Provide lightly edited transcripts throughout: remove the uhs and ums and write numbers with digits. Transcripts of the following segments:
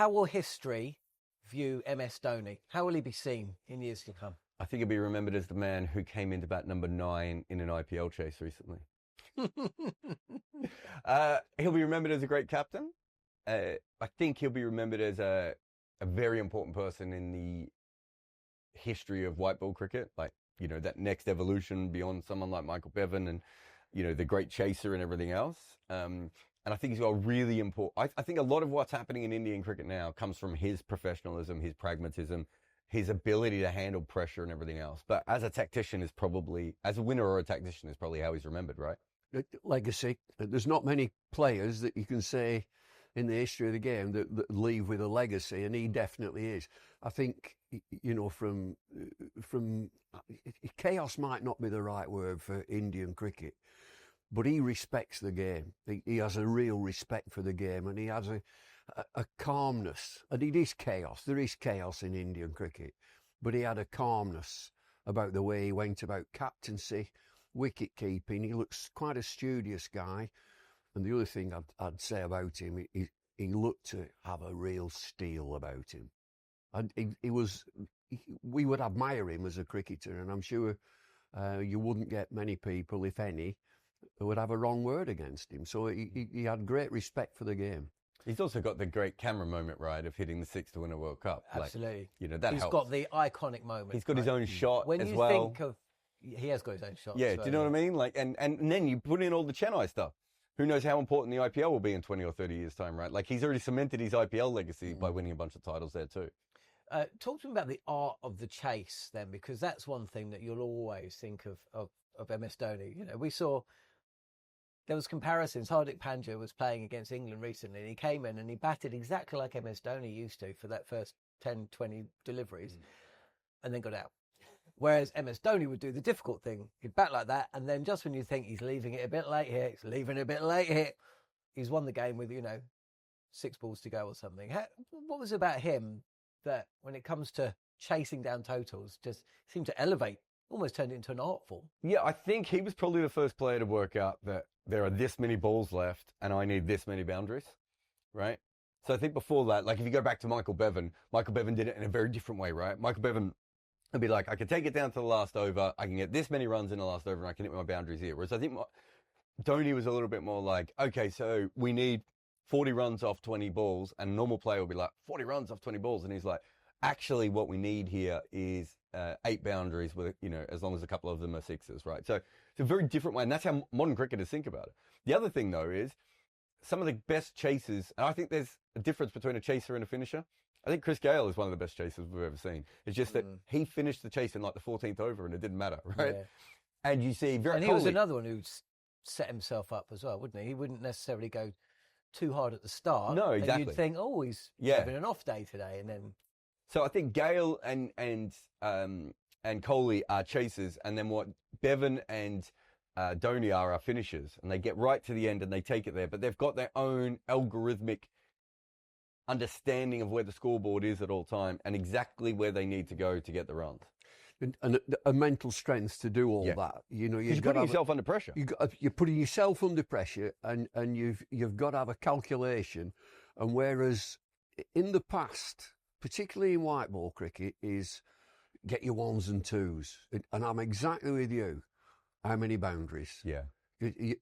How will history view MS Dhoni? How will he be seen in years to come? I think he'll be remembered as the man who came into bat number 9 in an IPL chase recently. He'll be remembered as a great captain. I think he'll be remembered as a very important person in the history of white ball cricket. Like, you know, that next evolution beyond someone like Michael Bevan and, you know, the great chaser and everything else. And I think he's got a really important... I think a lot of what's happening in Indian cricket now comes from his professionalism, his pragmatism, his ability to handle pressure and everything else. But as a tactician is probably... As a winner or a tactician is probably how he's remembered, right? Legacy. There's not many players that you can say in the history of the game that leave with a legacy, and he definitely is. I think, you know, from chaos might not be the right word for Indian cricket, but he respects the game. He has a real respect for the game, and he has a calmness. And it is chaos. There is chaos in Indian cricket, but he had a calmness about the way he went about captaincy, wicket keeping. He looks quite a studious guy. And the other thing I'd say about him, he looked to have a real steel about him. And we would admire him as a cricketer, and I'm sure you wouldn't get many people, if any, who would have a wrong word against him. So he had great respect for the game. He's also got the great camera moment, right, of hitting the 6 to win a World Cup. Absolutely. Like, you know, that He's helps. got the iconic moment. He's got his own shot when as you well. think of... He has got his own shot. Yeah, do you know what I mean? Like, and then you put in all the Chennai stuff. Who knows how important the IPL will be in 20 or 30 years' time, right? Like, he's already cemented his IPL legacy by winning a bunch of titles there too. Talk to me about the art of the chase then, because that's one thing that you'll always think of MS Dhoni. You know, we saw there was comparisons. Hardik Pandya was playing against England recently, and he came in and he batted exactly like MS Dhoni used to for that first 10, 20 deliveries, and then got out. Whereas MS Dhoni would do the difficult thing. He'd bat like that, and then just when you think he's leaving it a bit late here, he's won the game with, you know, 6 balls to go or something. What was it about him that when it comes to chasing down totals just seemed to elevate, almost turned it into an art form? Yeah, I think he was probably the first player to work out that there are this many balls left and I need this many boundaries, right? So I think before that, like if you go back to Michael Bevan did it in a very different way, right? Michael Bevan would be like, I can take it down to the last over, I can get this many runs in the last over, and I can hit my boundaries here. Whereas I think Dhoni was a little bit more like, okay, so we need 40 runs off 20 balls, and a normal player will be like, 40 runs off 20 balls, and he's like, actually what we need here is 8 boundaries with, you know, as long as a couple of them are sixes, right? So it's a very different way, and that's how modern cricketers think about it. The other thing, though, is some of the best chasers, and I think there's a difference between a chaser and a finisher. I think Chris Gayle is one of the best chasers we've ever seen. It's just that he finished the chase in like the 14th over and it didn't matter, right? Yeah. And you see Virat Kohli. And he was another one who set himself up as well, wouldn't he? He wouldn't necessarily go too hard at the start. No, exactly. And you'd think, oh, he's having an off day today, and then... So I think Gayle and Kohli are chasers, and then what Bevan and Dhoni are finishers, and they get right to the end and they take it there, but they've got their own algorithmic understanding of where the scoreboard is at all time and exactly where they need to go to get the runs. And a mental strength to do all that. You know, you're putting yourself under pressure. You're putting yourself under pressure, and you've got to have a calculation. And whereas in the past, particularly in white ball cricket, is get your 1s and 2s. And I'm exactly with you. How many boundaries? Yeah.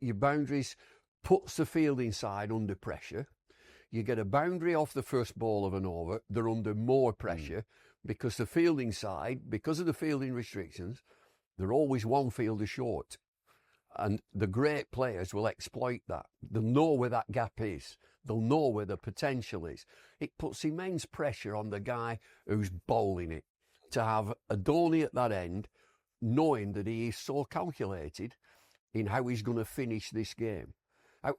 Your boundaries puts the fielding side under pressure. You get a boundary off the first ball of an over, they're under more pressure because the fielding side, because of the fielding restrictions, they're always one fielder short. And the great players will exploit that. They'll know where that gap is. They'll know where the potential is. It puts immense pressure on the guy who's bowling it to have a Dhoni at that end, knowing that he is so calculated in how he's going to finish this game.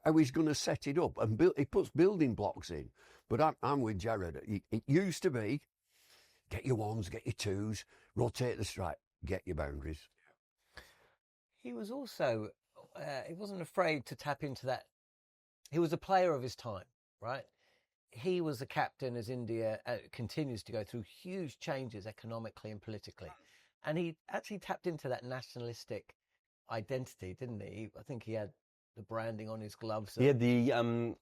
How he's going to set it up, and he puts building blocks in. But I'm with Jarrod. It used to be, get your 1s, get your 2s, rotate the strike, get your boundaries. He was also, he wasn't afraid to tap into that. He was a player of his time, right? He was the captain as India continues to go through huge changes economically and politically. And he actually tapped into that nationalistic identity, didn't he? I think he had the branding on his gloves. He had the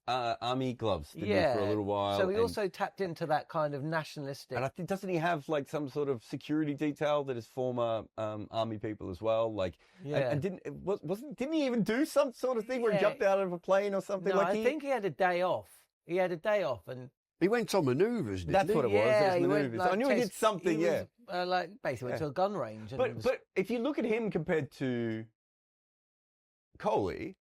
army gloves, didn't he, for a little while. So he also tapped into that kind of nationalistic. And I think, doesn't he have like some sort of security detail that is former army people as well? Like, and didn't he even do some sort of thing where he jumped out of a plane or something? No, I think he had a day off. And he went on manoeuvres, didn't he? That's what it was. Yeah, it was manoeuvres. I knew he did something. He was, like basically went to a gun range. And but if you look at him compared to Kohli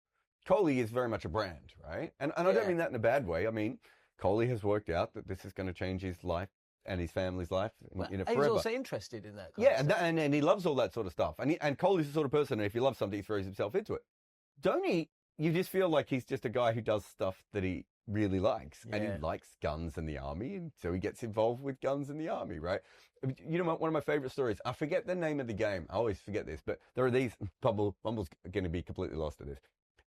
is very much a brand, right? And I don't mean that in a bad way. I mean, Kohli has worked out that this is going to change his life and his family's life, forever. He's also interested in that. And he loves all that sort of stuff. And Kohli's the sort of person, if he loves something, he throws himself into it. Dhoni, you just feel like he's just a guy who does stuff that he really likes. And he likes guns and the army, and so he gets involved with guns and the army, right? You know, one of my favorite stories, I forget the name of the game. I always forget this, but there are these, Bumble's going to be completely lost at this.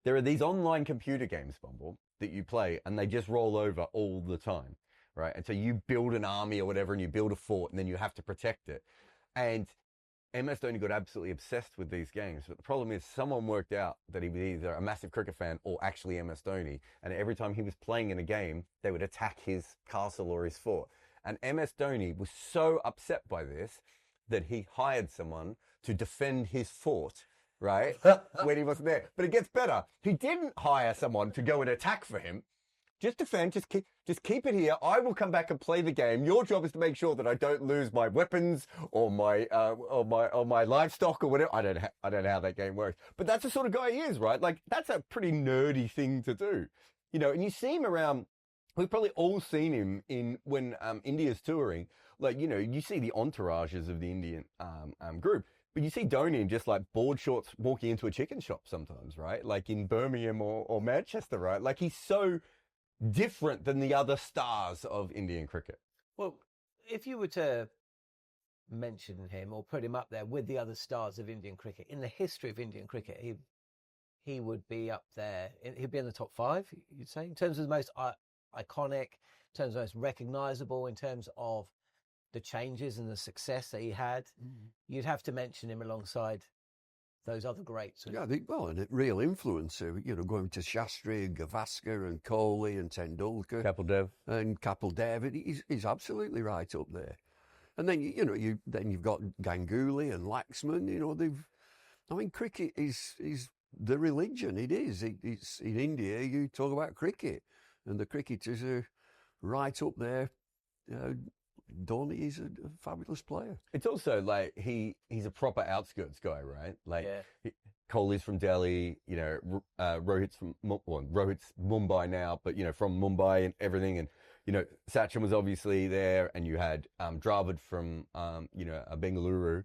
There are these online computer games, Bumble, that you play, and they just roll over all the time, right? And so you build an army or whatever, and you build a fort, and then you have to protect it. And MS Dhoni got absolutely obsessed with these games. But the problem is someone worked out that he was either a massive cricket fan or actually MS Dhoni. And every time he was playing in a game, they would attack his castle or his fort. And MS Dhoni was so upset by this that he hired someone to defend his fort, right? When he wasn't there. But it gets better. He didn't hire someone to go and attack for him. Just defend, just keep it here. I will come back and play the game. Your job is to make sure that I don't lose my weapons or my livestock or whatever. I don't know how that game works, but that's the sort of guy he is, right? Like, that's a pretty nerdy thing to do, you know. And you see him around. We've probably all seen him when India's touring. Like, you know, you see the entourages of the Indian group. But you see Dhoni in just like board shorts walking into a chicken shop sometimes, right? Like in Birmingham or Manchester, right? Like, he's so different than the other stars of Indian cricket. Well, if you were to mention him or put him up there with the other stars of Indian cricket, in the history of Indian cricket, he would be up there. He'd be in the top 5, you'd say, in terms of the most iconic, in terms of most recognisable, in terms of the changes and the success that he had. You'd have to mention him alongside those other greats. Yeah, and a real influencer, you know, going to Shastri and Gavaskar and Kohli and Tendulkar. Kapil Dev. He's absolutely right up there. And then, you've got Ganguly and Laxman, you know, cricket is the religion. It is. It's in India, you talk about cricket, and the cricketers are right up there. Dhoni is a fabulous player. It's also like he's a proper outskirts guy, right? Like, Kohli's from Delhi, you know, Rohit's Mumbai now, but, you know, from Mumbai and everything. And, you know, Sachin was obviously there, and you had Jarrod from, Bengaluru.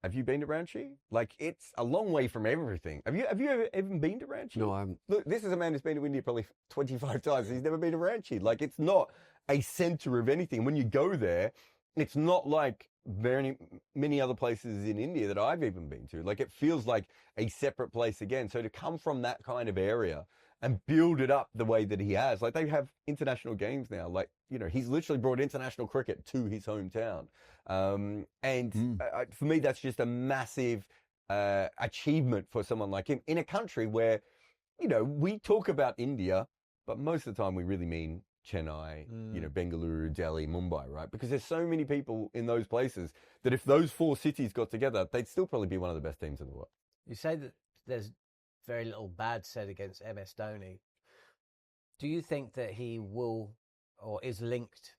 Have you been to Ranchi? Like, it's a long way from everything. Have you ever even been to Ranchi? No, I haven't. Look, this is a man who's been to India probably 25 times. He's never been to Ranchi. Like, it's not a center of anything. When you go there, it's not like many other places in India that I've even been to. Like, it feels like a separate place again. So to come from that kind of area and build it up the way that he has, like, they have international games now. Like, you know, he's literally brought international cricket to his hometown. For me, that's just a massive achievement for someone like him in a country where, you know, we talk about India, but most of the time we really mean Chennai, you know, Bengaluru, Delhi, Mumbai, right? Because there's so many people in those places that if those 4 cities got together, they'd still probably be one of the best teams in the world. You say that there's very little bad said against MS Dhoni. Do you think that he will or is linked,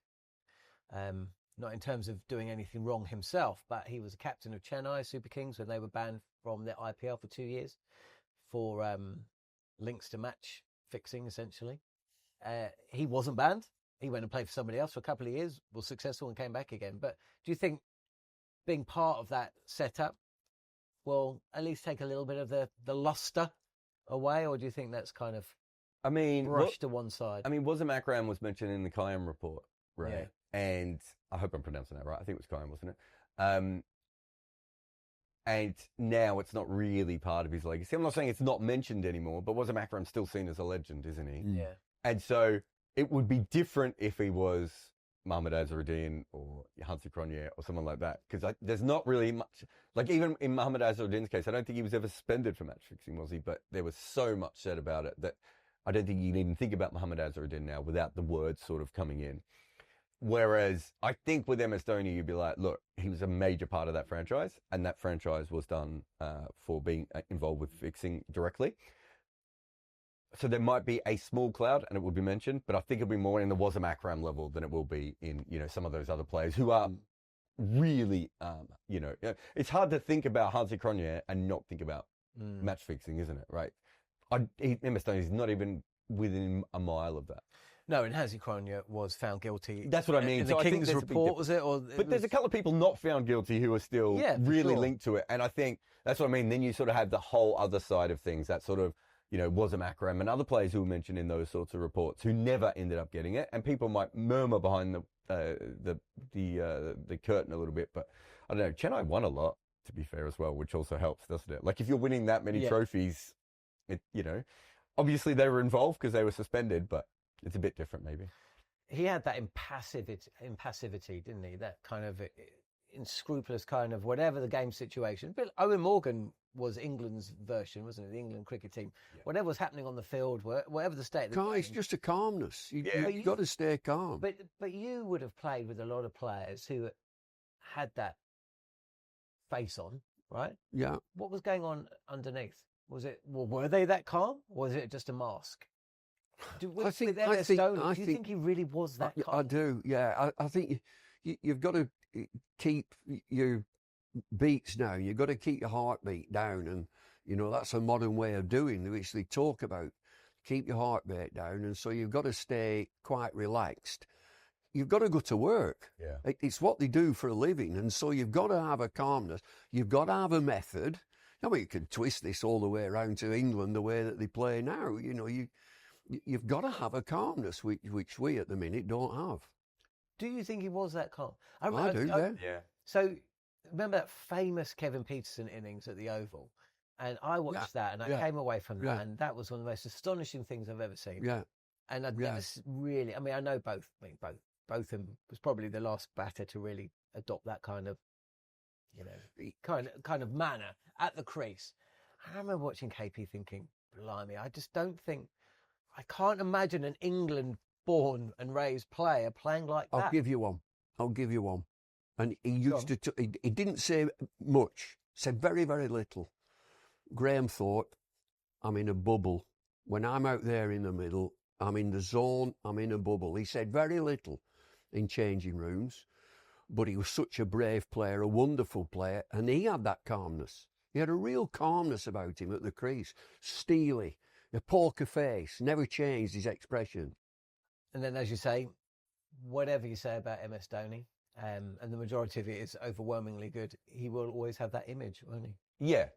not in terms of doing anything wrong himself, but he was a captain of Chennai Super Kings when they were banned from the IPL for 2 years for links to match fixing, essentially. He wasn't banned. He went and played for somebody else for a couple of years, was successful and came back again. But do you think being part of that setup will at least take a little bit of the luster away, or do you think that's kind of brushed to one side? Wasm Akram was mentioned in the Kayam report, right? Yeah. And I hope I'm pronouncing that right. I think it was Kayam, wasn't it? And now it's not really part of his legacy. I'm not saying it's not mentioned anymore, but Wasm Akram's still seen as a legend, isn't he? Yeah. And so it would be different if he was Mohamed Azharuddin or Hansi Cronje or someone like that, because there's not really much, like even in Mohamed Azharuddin's case, I don't think he was ever suspended for match fixing, was he? But there was so much said about it that I don't think you can even think about Mohamed Azharuddin now without the words sort of coming in. Whereas I think with MS Dhoni, you'd be like, look, he was a major part of that franchise, and that franchise was done for being involved with fixing directly. So there might be a small cloud, and it will be mentioned, but I think it'll be more in the Wasam Akram level than it will be in, some of those other players who are really, it's hard to think about Hansi Cronje and not think about match fixing, isn't it? Right? MS Dhoni is not even within a mile of that. No, and Hansi Cronje was found guilty. That's what I mean. In the King's report, was it? But there's a couple of people not found guilty who are still really linked to it. And I think that's what I mean. Then you sort of have the whole other side of things, that sort of, Wasam Akram and other players who were mentioned in those sorts of reports who never ended up getting it. And people might murmur behind the curtain a little bit. But I don't know. Chennai won a lot, to be fair, as well, which also helps, doesn't it? Like if you're winning that many trophies, obviously they were involved because they were suspended, but it's a bit different, maybe. He had that impassivity, didn't he? That kind of unscrupulous kind of whatever the game situation. But Owen Morgan was England's version, wasn't it? The England cricket team. Yeah. Whatever was happening on the field, whatever the state of the game. It's just a calmness. You've got to stay calm. But you would have played with a lot of players who had that face on, right? Yeah. What was going on underneath? Were they that calm? Or was it just a mask? Do you think he really was that calm? I do, yeah. I think you've got to keep your beats down. You've got to keep your heartbeat down. And, that's a modern way of doing, which they talk about. Keep your heartbeat down. And so you've got to stay quite relaxed. You've got to go to work. Yeah. It's what they do for a living. And so you've got to have a calmness. You've got to have a method. You can twist this all the way around to England the way that they play now. You've got to have a calmness, which we at the minute don't have. Do you think he was that calm? I do, yeah. So, remember that famous Kevin Peterson innings at the Oval? And I watched that, and I came away from that, and that was one of the most astonishing things I've ever seen. Yeah. And I'd never really, I know both of them was probably the last batter to really adopt that kind of, kind of manner at the crease. I remember watching KP thinking, blimey, I can't imagine an England-born and raised player playing like that. I'll give you one. And he used to, he didn't say much, said very, very little. Graham thought, I'm in a bubble. When I'm out there in the middle, I'm in the zone, I'm in a bubble. He said very little in changing rooms, but he was such a brave player, a wonderful player, and he had that calmness. He had a real calmness about him at the crease, steely. A poker face, never changed his expression. And then, as you say, whatever you say about MS Dhoni, and the majority of it is overwhelmingly good, he will always have that image, won't he? Yeah.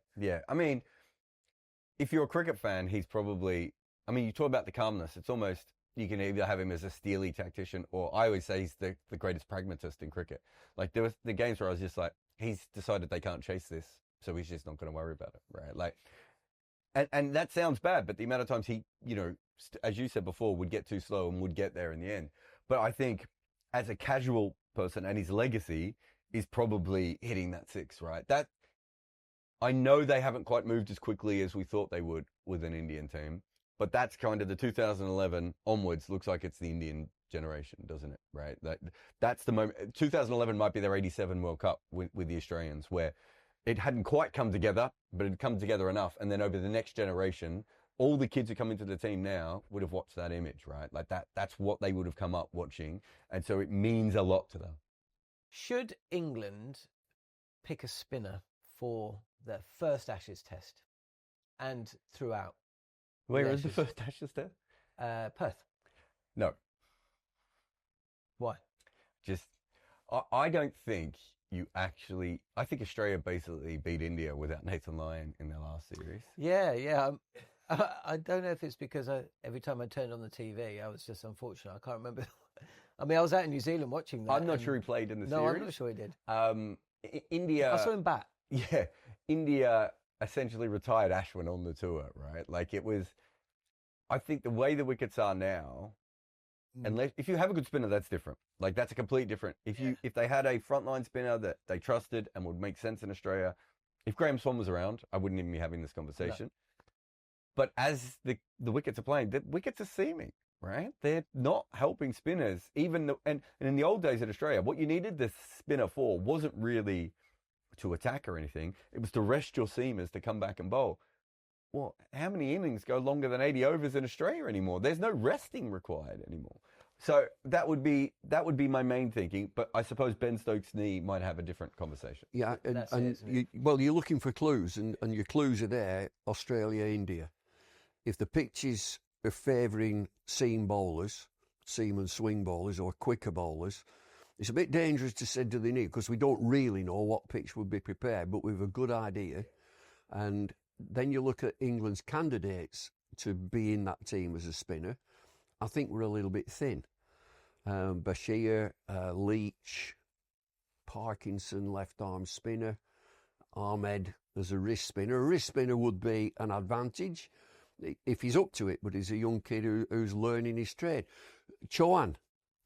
If you're a cricket fan, he's probably, you talk about the calmness, it's almost, you can either have him as a steely tactician, or I always say he's the greatest pragmatist in cricket. Like, there was the games where I was just like, he's decided they can't chase this, so he's just not going to worry about it, right? Like, and that sounds bad, but the amount of times he, as you said before, would get too slow and would get there in the end. But I think as a casual person, and his legacy is probably hitting that six, right? That, I know they haven't quite moved as quickly as we thought they would with an Indian team, but that's kind of the 2011 onwards looks like it's the Indian generation, doesn't it? Right? That's the moment. 2011 might be their 87 World Cup with the Australians, where it hadn't quite come together, but it had come together enough. And then over the next generation, all the kids who come into the team now would have watched that image, right? Like that's what they would have come up watching. And so it means a lot to them. Should England pick a spinner for their first Ashes test and throughout? Where is the first Ashes test? Perth. No. Why? I don't think I think Australia basically beat India without Nathan Lyon in their last series. Yeah. I don't know if it's because every time I turned on the TV, I was just unfortunate. I can't remember. I was out in New Zealand watching that. I'm not sure he played in the series. No, I'm not sure he did. India. I saw him bat. Yeah. India essentially retired Ashwin on the tour, right? Like it was, I think the way the wickets are now, Unless if you have a good spinner, that's different. Like that's a complete different. If they had a frontline spinner that they trusted and would make sense in Australia, if Graham Swan was around, I wouldn't even be having this conversation. No. But as the wickets are playing, the wickets are seaming, right? They're not helping spinners. And in the old days in Australia, what you needed the spinner for wasn't really to attack or anything. It was to rest your seamers to come back and bowl. Well, how many innings go longer than 80 overs in Australia anymore? There's no resting required anymore. So that would be my main thinking. But I suppose Ben Stokes' knee might have a different conversation. Yeah, you're looking for clues, and your clues are there: Australia, India. If the pitches are favouring seam bowlers, seam and swing bowlers, or quicker bowlers, it's a bit dangerous to send to the knee because we don't really know what pitch would be prepared, but we have a good idea. And then you look at England's candidates to be in that team as a spinner. I think we're a little bit thin. Bashir, Leach, Parkinson, left-arm spinner, Ahmed as a wrist spinner. A wrist spinner would be an advantage if he's up to it, but he's a young kid who's learning his trade. Chauhan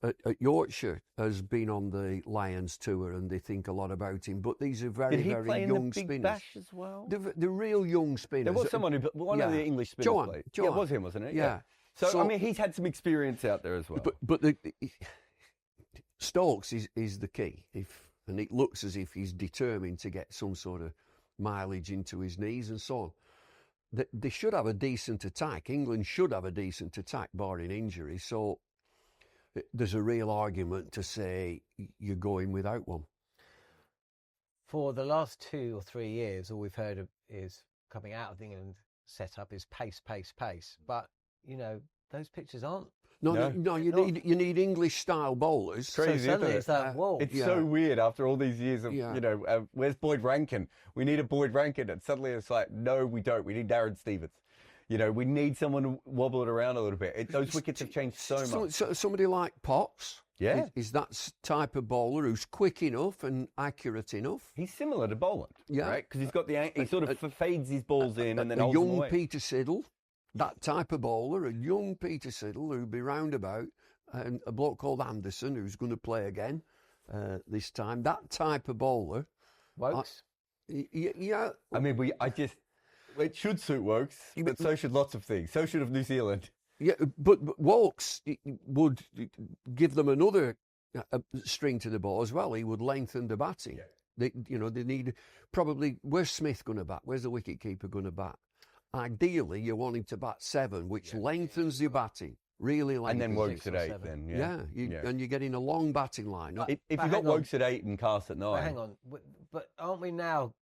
at Yorkshire has been on the Lions tour, and they think a lot about him. But these are very, very young spinners. Did he play in the Big Bash as well? The real young spinners. There was someone one of the English spinners played. Yeah, it was him, wasn't it? Yeah. So I mean, he's had some experience out there as well. But Stokes is the key. And it looks as if he's determined to get some sort of mileage into his knees and so on. They should have a decent attack. England should have a decent attack, barring injury. So there's a real argument to say you're going without one. For the last 2 or 3 years, all we've heard of is coming out of the England setup is pace, pace, pace. But you know, those pitches aren't. No, you need English style bowlers. Crazy, so suddenly it's that, whoa. It's so weird after all these years of, where's Boyd Rankin? We need a Boyd Rankin. And suddenly it's like, no, we don't. We need Darren Stevens. We need someone to wobble it around a little bit. Those wickets have changed so much. Somebody like Potts is that type of bowler who's quick enough and accurate enough. He's similar to Boland, right? Because he's got he sort of fades his balls in and then holds them away. Peter Siddle. That type of bowler, a young Peter Siddle who'd be roundabout, and a bloke called Anderson who's going to play again this time. That type of bowler. Wokes? Yeah. I mean, it should suit Wokes, but so should lots of things. So should New Zealand. Yeah, but Wokes would give them another string to the ball as well. He would lengthen the batting. Yeah. They need probably. Where's Smith going to bat? Where's the wicketkeeper going to bat? Ideally, you want him to bat 7, which lengthens your batting. Really lengthens. And then Wokes at 8 then. And you're getting a long batting line. If you've got Wokes at 8 and Cast at 9. But hang on. But aren't we now,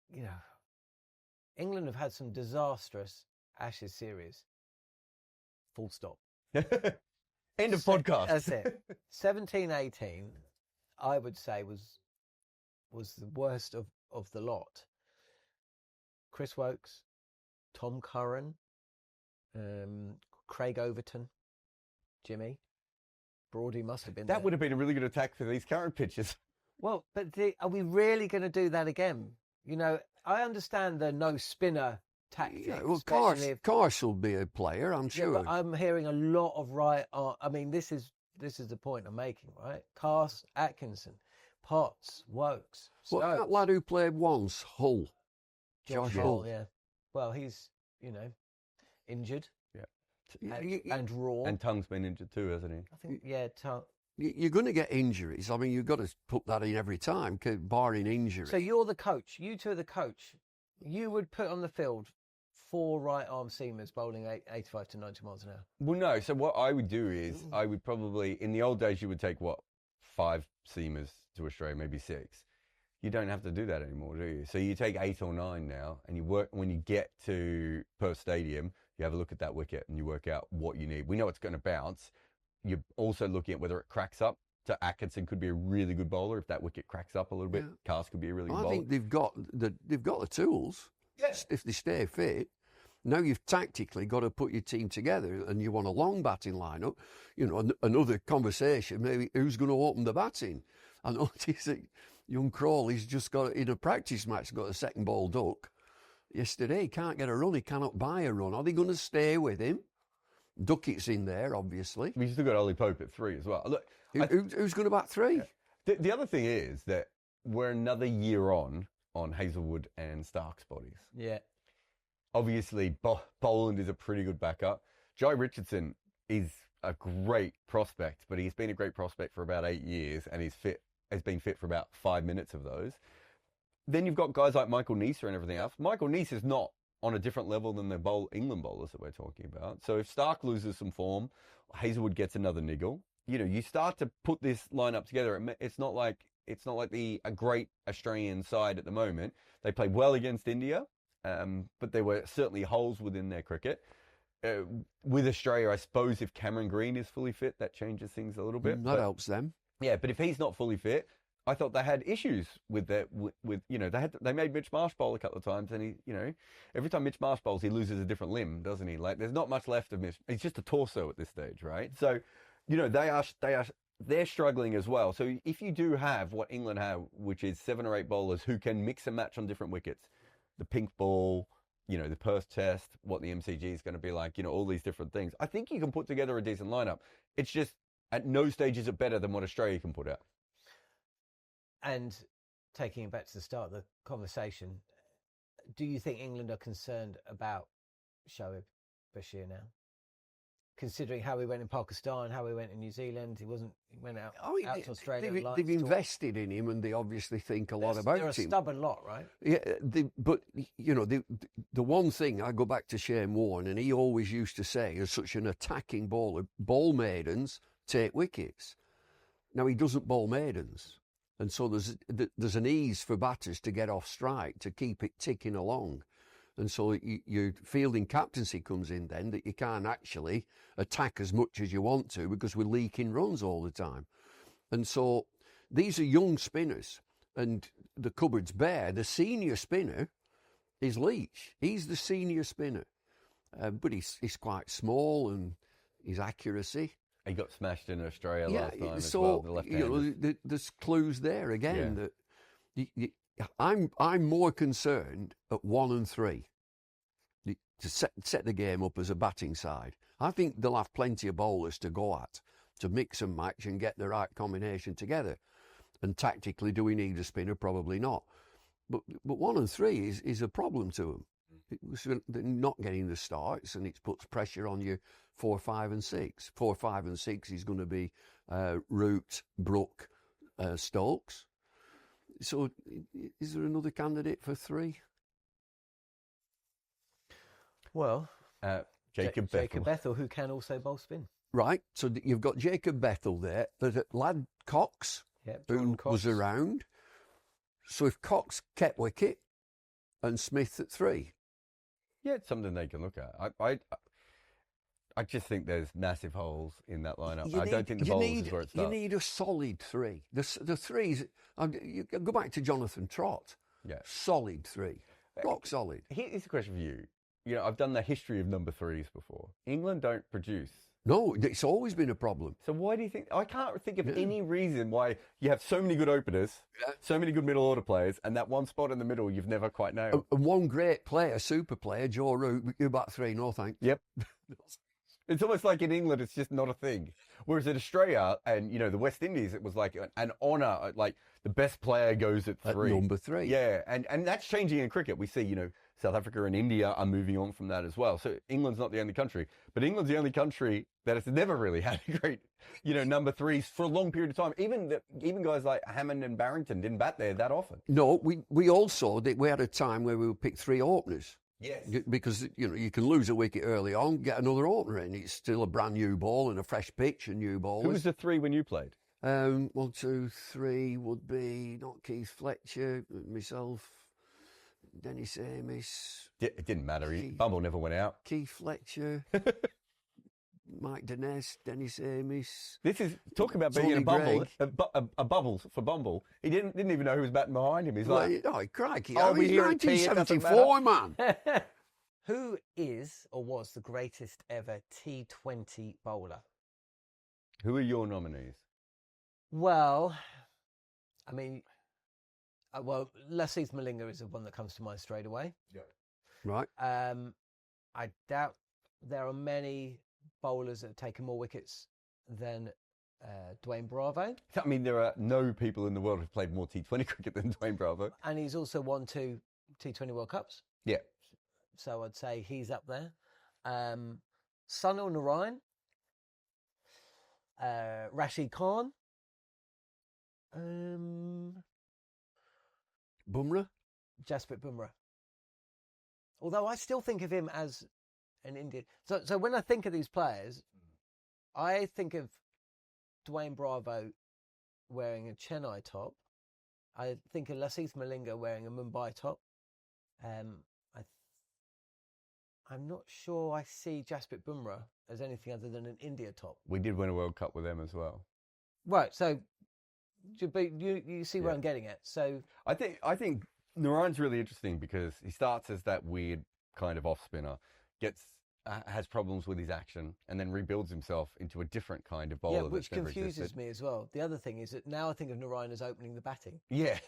England have had some disastrous Ashes series. Full stop. End of podcast. That's it. 17-18, I would say, was the worst of the lot. Chris Wokes, Tom Curran, Craig Overton, Jimmy, Broady must have been That there. would have been a really good attack for these current pitches. Well, but are we really going to do that again? I understand the no spinner tactic. Yeah, well, Karsh will be a player, I'm sure. Yeah, but I'm hearing a lot of I mean, this is the point I'm making, right? Karsh, Atkinson, Potts, Wokes, Stokes. Well, that lad who played once, Hull. Josh Hull, yeah. Well, he's, injured. Yeah. And raw. And Tongue's been injured too, hasn't he? I think, yeah, Tongue. You're going to get injuries. I mean, you've got to put that in every time, barring injury. So you're the coach. You two are the coach. You would put on the field 4 right-arm seamers bowling 85 to 90 miles an hour. Well, no. So what I would do is I would probably, in the old days, you would take, 5 seamers to Australia, maybe 6. You don't have to do that anymore, do you? So you take 8 or 9 now, and you work, when you get to Perth Stadium, you have a look at that wicket and you work out what you need. We know it's going to bounce. You're also looking at whether it cracks up. So Atkinson could be a really good bowler if that wicket cracks up a little bit. Yeah. Cast could be a really good bowler. I think they've got the tools. Yes. If they stay fit. Now you've tactically got to put your team together, and you want a long batting lineup. Another conversation. Maybe who's going to open the batting? I noticed that young Crawley's just got in a practice match got a second ball duck yesterday. He can't get a run. He cannot buy a run. Are they going to stay with him? Duckett's in there, obviously. We still got Ollie Pope at 3 as well. Look, Who's going to bat 3? the other thing is that we're another year on Hazelwood and Stark's bodies. Yeah. Obviously, Boland is a pretty good backup. Jai Richardson is a great prospect, but he's been a great prospect for about 8 years, and has been fit for about 5 minutes of those. Then you've got guys like Michael Neser and everything else. Michael Neser is not on a different level than the England bowlers that we're talking about. So if Stark loses some form, Hazelwood gets another niggle. You start to put this lineup together. It's not like a great Australian side at the moment. They played well against India, but there were certainly holes within their cricket. With Australia, I suppose if Cameron Green is fully fit, that changes things a little bit. That helps them. Yeah, but if he's not fully fit, I thought they had issues with that. They made Mitch Marsh bowl a couple of times, and he, every time Mitch Marsh bowls, he loses a different limb, doesn't he? Like, there's not much left of Mitch. He's just a torso at this stage, right? So, they're struggling as well. So if you do have what England have, which is 7 or 8 bowlers who can mix and match on different wickets, the pink ball, the Perth Test, what the MCG is going to be like, all these different things, I think you can put together a decent lineup. It's just at no stage is it better than what Australia can put out. And taking it back to the start of the conversation, do you think England are concerned about Shoaib Bashir now? Considering how he went in Pakistan, how he went in New Zealand, he went out to Australia. They've invested in him, and they obviously think a lot about him. They're a stubborn lot, right? Yeah, but the one thing, I go back to Shane Warne, and he always used to say, as such an attacking bowler, ball maidens take wickets. Now, he doesn't bowl maidens. And so there's an ease for batters to get off strike, to keep it ticking along. And so your fielding captaincy comes in then, that you can't actually attack as much as you want to because we're leaking runs all the time. And so these are young spinners, and the cupboard's bare. The senior spinner is Leach. He's the senior spinner. But he's quite small, and his accuracy. He got smashed in Australia last time as so, well. The left-handers. There's clues there again that I'm more concerned at 1 and 3 to set the game up as a batting side. I think they'll have plenty of bowlers to go at, to mix and match and get the right combination together. And tactically, do we need a spinner? Probably not. But 1 and 3 is a problem to them. They're not getting the starts, and it puts pressure on you. 4, 5 and 6. 4, 5 and 6 is going to be Root, Brook, Stokes. So is there another candidate for 3? Well, Jacob Bethel. Jacob Bethel, who can also bowl spin. Right, so you've got Jacob Bethel there. There's a lad Cox, who was around. So if Cox kept wicket and Smith at 3. Yeah, it's something they can look at. I just think there's massive holes in that lineup. I don't think the bowls is where it starts. You need a solid 3. The threes, you go back to Jonathan Trott. Yeah. Solid 3. Rock solid. Here's a question for you. I've done the history of number 3s before. England don't produce. No, it's always been a problem. So why do you think... I can't think of any reason why you have so many good openers, so many good middle order players, and that one spot in the middle you've never quite nailed. And one great player, super player, Joe Root, you bat 3, no thanks. Yep. It's almost like in England, it's just not a thing. Whereas in Australia and, the West Indies, it was like an honour, like the best player goes at 3. At number 3. Yeah, and that's changing in cricket. We see, South Africa and India are moving on from that as well. So England's not the only country, but England's the only country that has never really had a great, number 3s for a long period of time. Even guys like Hammond and Barrington didn't bat there that often. No, we also, we had a time where we would pick 3 openers. Yes. Because, you can lose a wicket early on, get another opener in. It's still a brand new ball and a fresh pitch and new ballers. Who was the 3 when you played? 1, 2, 3 would be not Keith Fletcher, myself, Dennis Amos. It didn't matter. Bumble never went out. Keith Fletcher, Mike Dennis, Dennis Amos. This is talking about being in a bubble for Bumble. He didn't even know who was batting behind him. He's like, oh, crikey! I'll be he's here at tea, 1974, man. Who is or was the greatest ever T20 bowler? Who are your nominees? Well, I mean, Lasith Malinga is the one that comes to mind straight away. Yeah. Right. I doubt there are many bowlers that have taken more wickets than Dwayne Bravo. I mean, there are no people in the world who've played more T20 cricket than Dwayne Bravo. And he's also won 2 T20 World Cups. Yeah. So I'd say he's up there. Sunil Narayan, Rashid Khan, Bumrah? Jasprit Bumrah. Although I still think of him as an Indian. So when I think of these players, I think of Dwayne Bravo wearing a Chennai top. I think of Lasith Malinga wearing a Mumbai top. I'm not sure I see Jasprit Bumrah as anything other than an India top. We did win a World Cup with them as well. Right, so you see where I'm getting at. So I think Narayan's really interesting because he starts as that weird kind of off spinner, has problems with his action, and then rebuilds himself into a different kind of bowler. Yeah, which that's never confuses existed. me as well. The other thing is that now I think of Narayan as opening the batting. Yeah.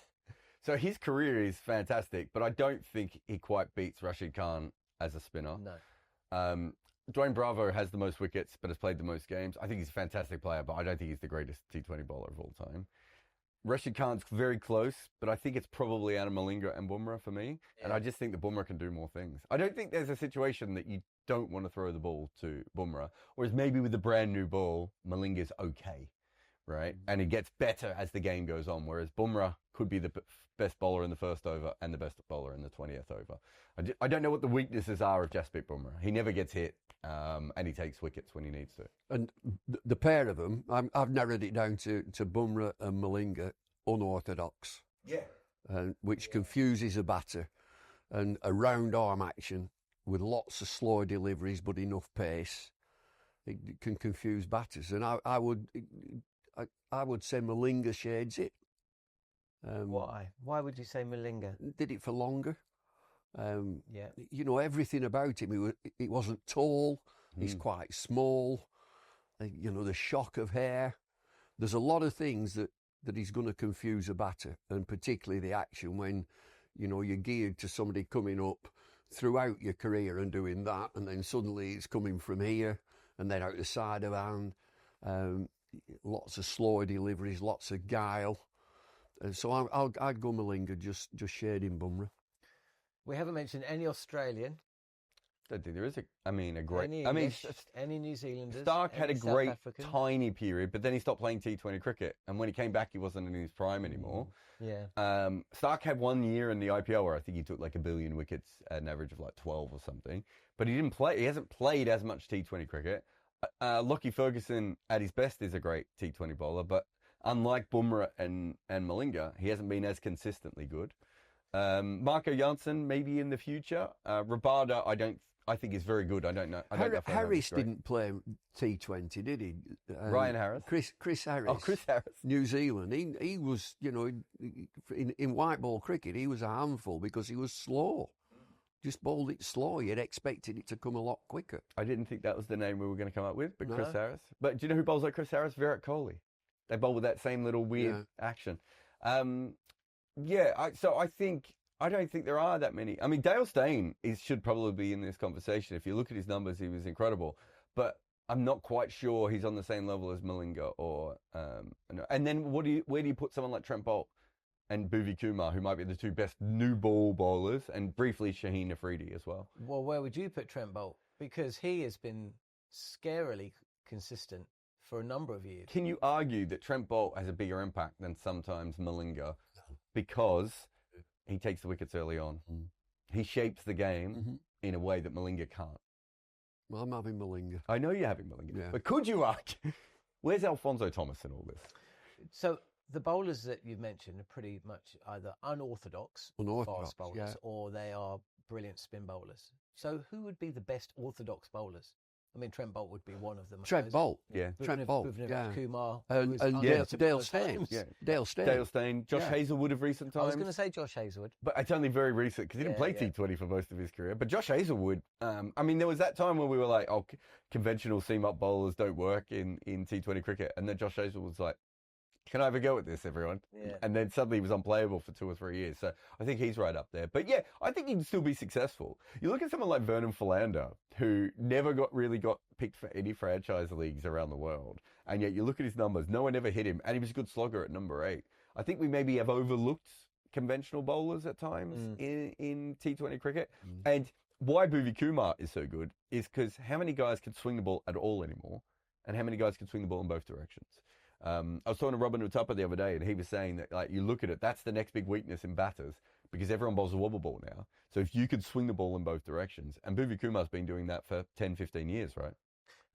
So his career is fantastic, but I don't think he quite beats Rashid Khan as a spinner. No. Dwayne Bravo has the most wickets, but has played the most games. I think he's a fantastic player, but I don't think he's the greatest T20 bowler of all time. Rashid Khan's very close, but I think it's probably Adam Malinga and Bumrah for me. Yeah. And I just think that Bumrah can do more things. I don't think there's a situation that you don't want to throw the ball to Bumrah, whereas maybe with a brand new ball, Malinga's okay, right? And he gets better as the game goes on, whereas Bumrah could be the best bowler in the first over and the best bowler in the 20th over. I don't know what the weaknesses are of Jasprit Bumrah. He never gets hit, and he takes wickets when he needs to. And the pair of them, I've narrowed it down to Bumrah and Malinga, unorthodox. Yeah. Which confuses a batter. And a round arm action with lots of slow deliveries but enough pace, it can confuse batters. And I would say Malinga shades it. Why? Why would you say Malinga? Did it for longer. Yeah. You know, everything about him. He wasn't tall. He's quite small. You know, the shock of hair. There's a lot of things that he's going to confuse a batter, and particularly the action when, you know, you're geared to somebody coming up throughout your career and doing that, and then suddenly it's coming from here and then out the side of hand. Lots of slow deliveries, lots of guile. So I'd go Malinga, just shading Bumrah. We haven't mentioned any Australian. I don't think there is a great. Any English, any New Zealanders. Stark had a great African. tiny period, but then he stopped playing T20 cricket, and when he came back, he wasn't in his prime anymore. Yeah. Stark had 1 year in the IPL where I think he took like 1 billion wickets at an average of like 12 or something, but he didn't play. He hasn't played as much T20 cricket. Lockie Ferguson at his best is a great T20 bowler, but unlike Bumrah and Malinga, he hasn't been as consistently good. Marco Janssen maybe in the future. Rabada I think is very good. I don't know. Harris didn't play T20, did he? Ryan Harris. Chris Harris. Oh, Chris Harris. New Zealand. He was, you know, in white ball cricket, he was a handful because he was slow. Just bowled it slow. You'd expected it to come a lot quicker. I didn't think that was the name we were going to come up with, but no. Chris Harris. But do you know who bowls like Chris Harris? Virat Kohli. They bowl with that same little weird action. I don't think there are that many. I mean, Dale Steyn should probably be in this conversation. If you look at his numbers, he was incredible. But I'm not quite sure he's on the same level as Malinga or... and then where do you put someone like Trent Boult and Bhuvi Kumar, who might be the two best new ball bowlers, and briefly Shaheen Afridi as well? Well, where would you put Trent Boult? Because he has been scarily consistent for a number of years. Can you argue that Trent Boult has a bigger impact than sometimes Malinga because he takes the wickets early on? He shapes the game in a way that Malinga can't. Well, I'm having Malinga. I know you're having Malinga. Yeah. But could you argue? Where's Alfonso Thomas in all this? So the bowlers that you've mentioned are pretty much either unorthodox fast bowlers or they are brilliant spin bowlers. So who would be the best orthodox bowlers? I mean, Trent Boult would be one of them. Trent Boult, Trent Boult, Kumar, and Dale Steyn. Dale Steyn. Josh Hazelwood of recent times. I was going to say Josh Hazelwood, but it's only very recent because he didn't play T20 for most of his career. But Josh Hazelwood, I mean, there was that time where we were like, oh, conventional seam up bowlers don't work in T20 cricket, and then Josh Hazelwood was like, can I have a go at this, everyone? Yeah. And then suddenly he was unplayable for 2 or 3 years. So I think he's right up there. But yeah, I think he can still be successful. You look at someone like Vernon Philander, who never really got picked for any franchise leagues around the world. And yet you look at his numbers, no one ever hit him. And he was a good slogger at number 8. I think we maybe have overlooked conventional bowlers at times in T20 cricket. And why Bhuvi Kumar is so good is because how many guys can swing the ball at all anymore, and how many guys can swing the ball in both directions. I was talking to Robin Uthappa the other day, and he was saying that, like, you look at it, that's the next big weakness in batters, because everyone bowls a wobble ball now. So if you could swing the ball in both directions, and Bhuvi Kumar's been doing that for 10, 15 years, right?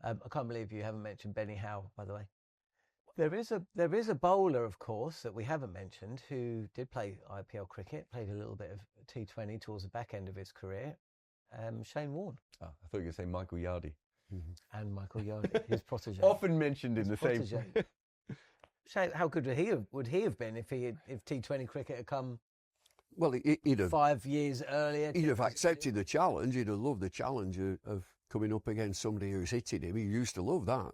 I can't believe you haven't mentioned Benny Howe, by the way. There is a bowler, of course, that we haven't mentioned who did play IPL cricket, played a little bit of T20 towards the back end of his career. Shane Warne. Oh, I thought you were going to say Michael Yardy. And Michael Yardy, his protege. Often mentioned in the same. Shane, how good would he have been if T20 cricket had come? Well, he'd have 5 years earlier. He'd have accepted the challenge. He'd have loved the challenge of coming up against somebody who's hitting him. He used to love that.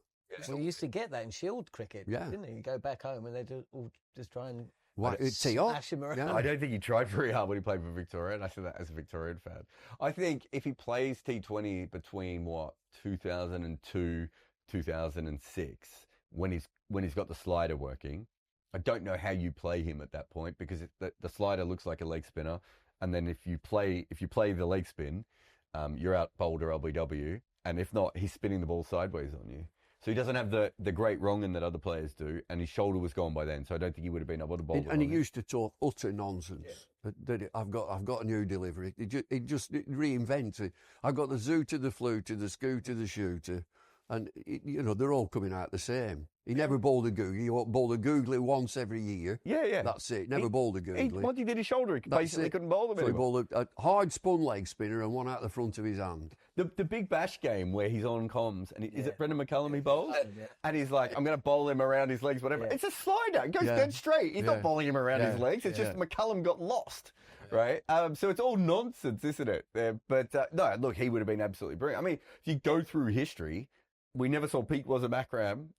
Well, he used to get that in Shield cricket, didn't he? You go back home and they just try and smash him around. Yeah. I don't think he tried very hard when he played for Victoria, and I said that as a Victorian fan. I think if he plays T20 between 2002, 2006, when he's got the slider working, I don't know how you play him at that point, because the slider looks like a leg spinner, and then if you play the leg spin, you're out bowled or LBW, and if not, he's spinning the ball sideways on you. So he doesn't have the great wrong-in that other players do, and his shoulder was gone by then, so I don't think he would have been able to bowl. And he used to talk utter nonsense. That I've got a new delivery. He just reinvented. I've got the zoo to the flute to the scoo to the shooter, and they're all coming out the same. He never bowled a googly. He bowled a googly once every year. Yeah. That's it. Never bowled a googly. Once he did his shoulder, he basically couldn't bowl them anymore. So he bowled a hard spun leg spinner and one out the front of his hand. The Big Bash game where he's on comms, and is it Brendan McCullum he bowls? And he's like, I'm going to bowl him around his legs, whatever. It's a slider. It goes dead straight. He's not bowling him around his legs. It's just McCullum got lost, right? So it's all nonsense, isn't it? But no, look, he would have been absolutely brilliant. I mean, if you go through history, we never saw Pete Wasim-Akram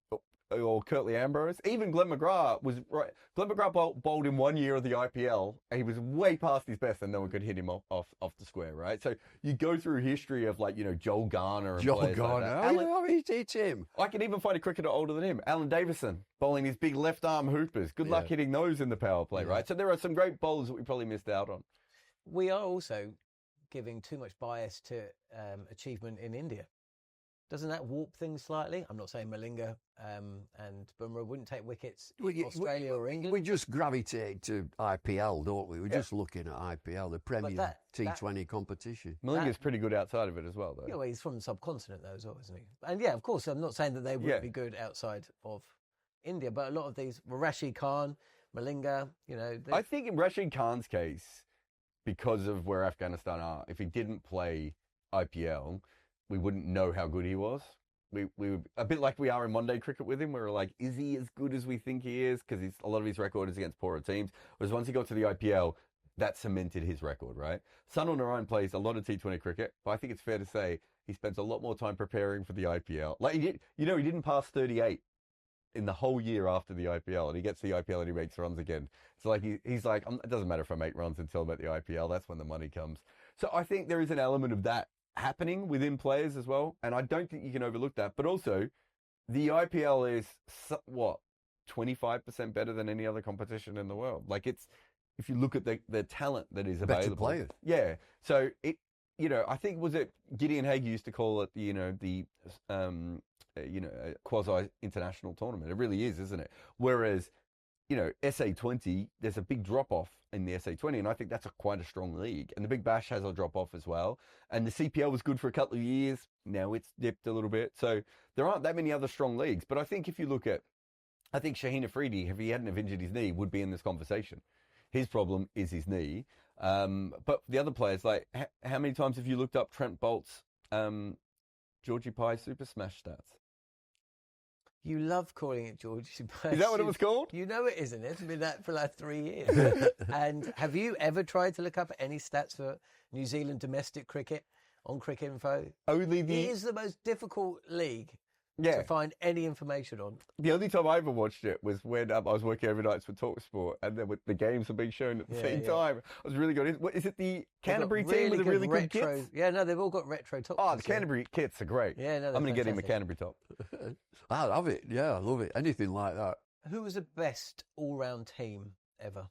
or Curtly Ambrose. Even Glenn McGrath was right. Glenn McGrath bowled in 1 year of the IPL, and he was way past his best, and no one could hit him off the square, right? So you go through history of, like, Joel Garner and Joel players Garner. like that. It's him. I can even find a cricketer older than him, Alan Davison, bowling his big left arm hoopers. Good luck hitting those in the power play, right? So there are some great bowlers that we probably missed out on. We are also giving too much bias to achievement in India. Doesn't that warp things slightly? I'm not saying Malinga and Bumrah wouldn't take wickets in Australia or England. We just gravitate to IPL, don't we? We're just looking at IPL, the Premier T20 competition. Malinga's pretty good outside of it as well, though. Yeah, well, he's from the subcontinent, though, as well, isn't he? And yeah, of course, I'm not saying that they wouldn't be good outside of India, but a lot of these, Rashid Khan, Malinga, I think in Rashid Khan's case, because of where Afghanistan are, if he didn't play IPL, we wouldn't know how good he was. We were a bit like we are in one-day cricket with him. We were like, is he as good as we think he is? Because a lot of his record is against poorer teams. Whereas once he got to the IPL, that cemented his record, right? Sunil Narayan plays a lot of T20 cricket, but I think it's fair to say he spends a lot more time preparing for the IPL. Like, he didn't pass 38 in the whole year after the IPL, and he gets to the IPL and he makes runs again. So like he's like, it doesn't matter if I make runs until I'm at the IPL. That's when the money comes. So I think there is an element of that happening within players as well, and I don't think you can overlook that. But also, the IPL is 25% better than any other competition in the world. Like, it's, if you look at the talent that is available, better players. Yeah. So I think, was it Gideon Haigh used to call it the quasi international tournament. It really is, isn't it? Whereas, SA20, there's a big drop off in the SA20, and I think that's quite a strong league. And the Big Bash has a drop off as well. And the CPL was good for a couple of years. Now it's dipped a little bit. So there aren't that many other strong leagues. But I think if you look at, I think Shaheen Afridi, if he hadn't have injured his knee, would be in this conversation. His problem is his knee. But the other players, like, how many times have you looked up Trent Bolt's Georgie Pie Super Smash stats? You love calling it Georgie Pie. Is that what it was called? You know it isn't. It's been that for like 3 years. And have you ever tried to look up any stats for New Zealand domestic cricket on Cricket Info? Only It is the most difficult league to find any information on. The only time I ever watched it was when I was working overnights for talkSPORT, and then the games were being shown at the same time. I was really good. Is it the Canterbury team with the really good kits? Yeah, no, they've all got retro tops. Oh, the Canterbury kits are great. Yeah, no, I'm going to get him a Canterbury top. I love it. Yeah, I love it. Anything like that. Who was the best all-round team ever?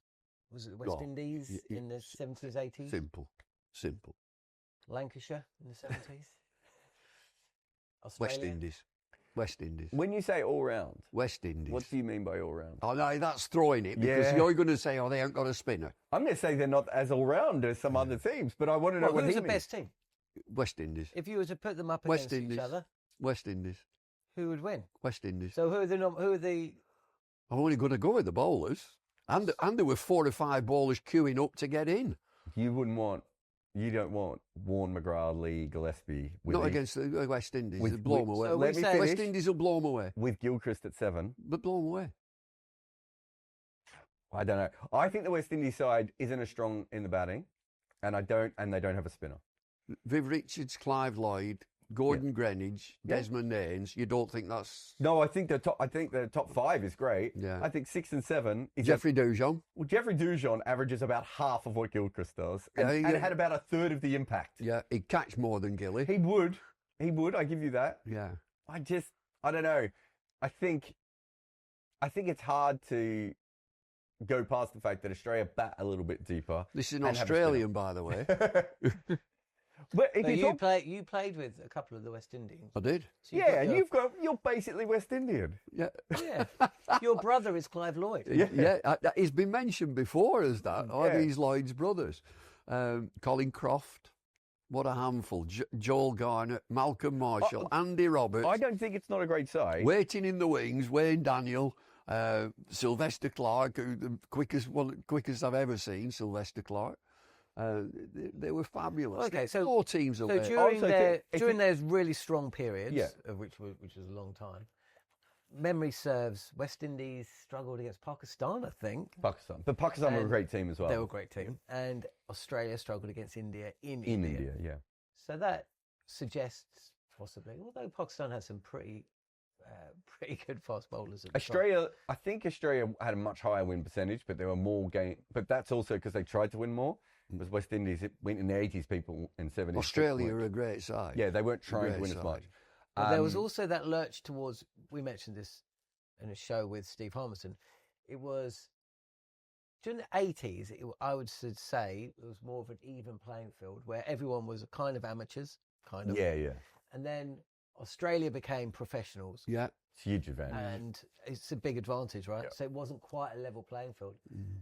Was it the West Indies in the 70s, 80s? Simple. Lancashire in the 70s? Australia? West Indies. When you say all round, West Indies. What do you mean by all round? Oh, no, that's throwing it because you're going to say, they haven't got a spinner. I'm going to say they're not as all round as some other teams, but I want to know what who's the best team? West Indies. If you were to put them up against each other, West Indies. Who would win? West Indies. So who are the? I'm only going to go with the bowlers, and there were 4 or 5 bowlers queuing up to get in. You don't want Warne, McGrath, Lee, Gillespie. Not against the West Indies. They'll blow them away. So West Indies will blow them away. With Gilchrist at 7. But blow them away. I don't know. I think the West Indies side isn't as strong in the batting, and they don't have a spinner. Viv Richards, Clive Lloyd, Gordon Greenidge, Desmond Haynes. You don't think that's? No, I think the top 5 is great. Yeah. I think 6 and 7 is Jeffrey Dujon. Well, Jeffrey Dujon averages about half of what Gilchrist does, and had about a third of the impact. Yeah, he'd catch more than Gilly. He would. I give you that. Yeah. I don't know. I think it's hard to go past the fact that Australia bat a little bit deeper. This is an Australian, by the way. But if you played with a couple of the West Indians. I did. So you're basically West Indian. Yeah. Yeah. Your brother is Clive Lloyd. Yeah. He's been mentioned before as that. He's Lloyd's brothers. Colin Croft. What a handful. Joel Garnett, Malcolm Marshall, Andy Roberts. I don't think it's not a great side. Waiting in the wings, Wayne Daniel, Sylvester Clark, who the quickest I've ever seen, Sylvester Clark. They were fabulous. Okay, so 4 teams away. During their really strong periods, which was a long time, memory serves, West Indies struggled against Pakistan, I think. But Pakistan were a great team as well. They were a great team, and Australia struggled against India in India. Yeah. So that suggests possibly, although Pakistan has some pretty good fast bowlers. I think Australia had a much higher win percentage, but there were more games. But that's also because they tried to win more. Because West Indies, it went in the 80s, people in 70s. Australia are a great side. Yeah, they weren't trying to win as much. But there was also that lurch towards, we mentioned this in a show with Steve Harmison, it was, during the 80s, I would say it was more of an even playing field where everyone was kind of amateurs, kind of. Yeah, yeah. And then Australia became professionals. Yeah. It's a huge advantage. And it's a big advantage, right? Yeah. So it wasn't quite a level playing field.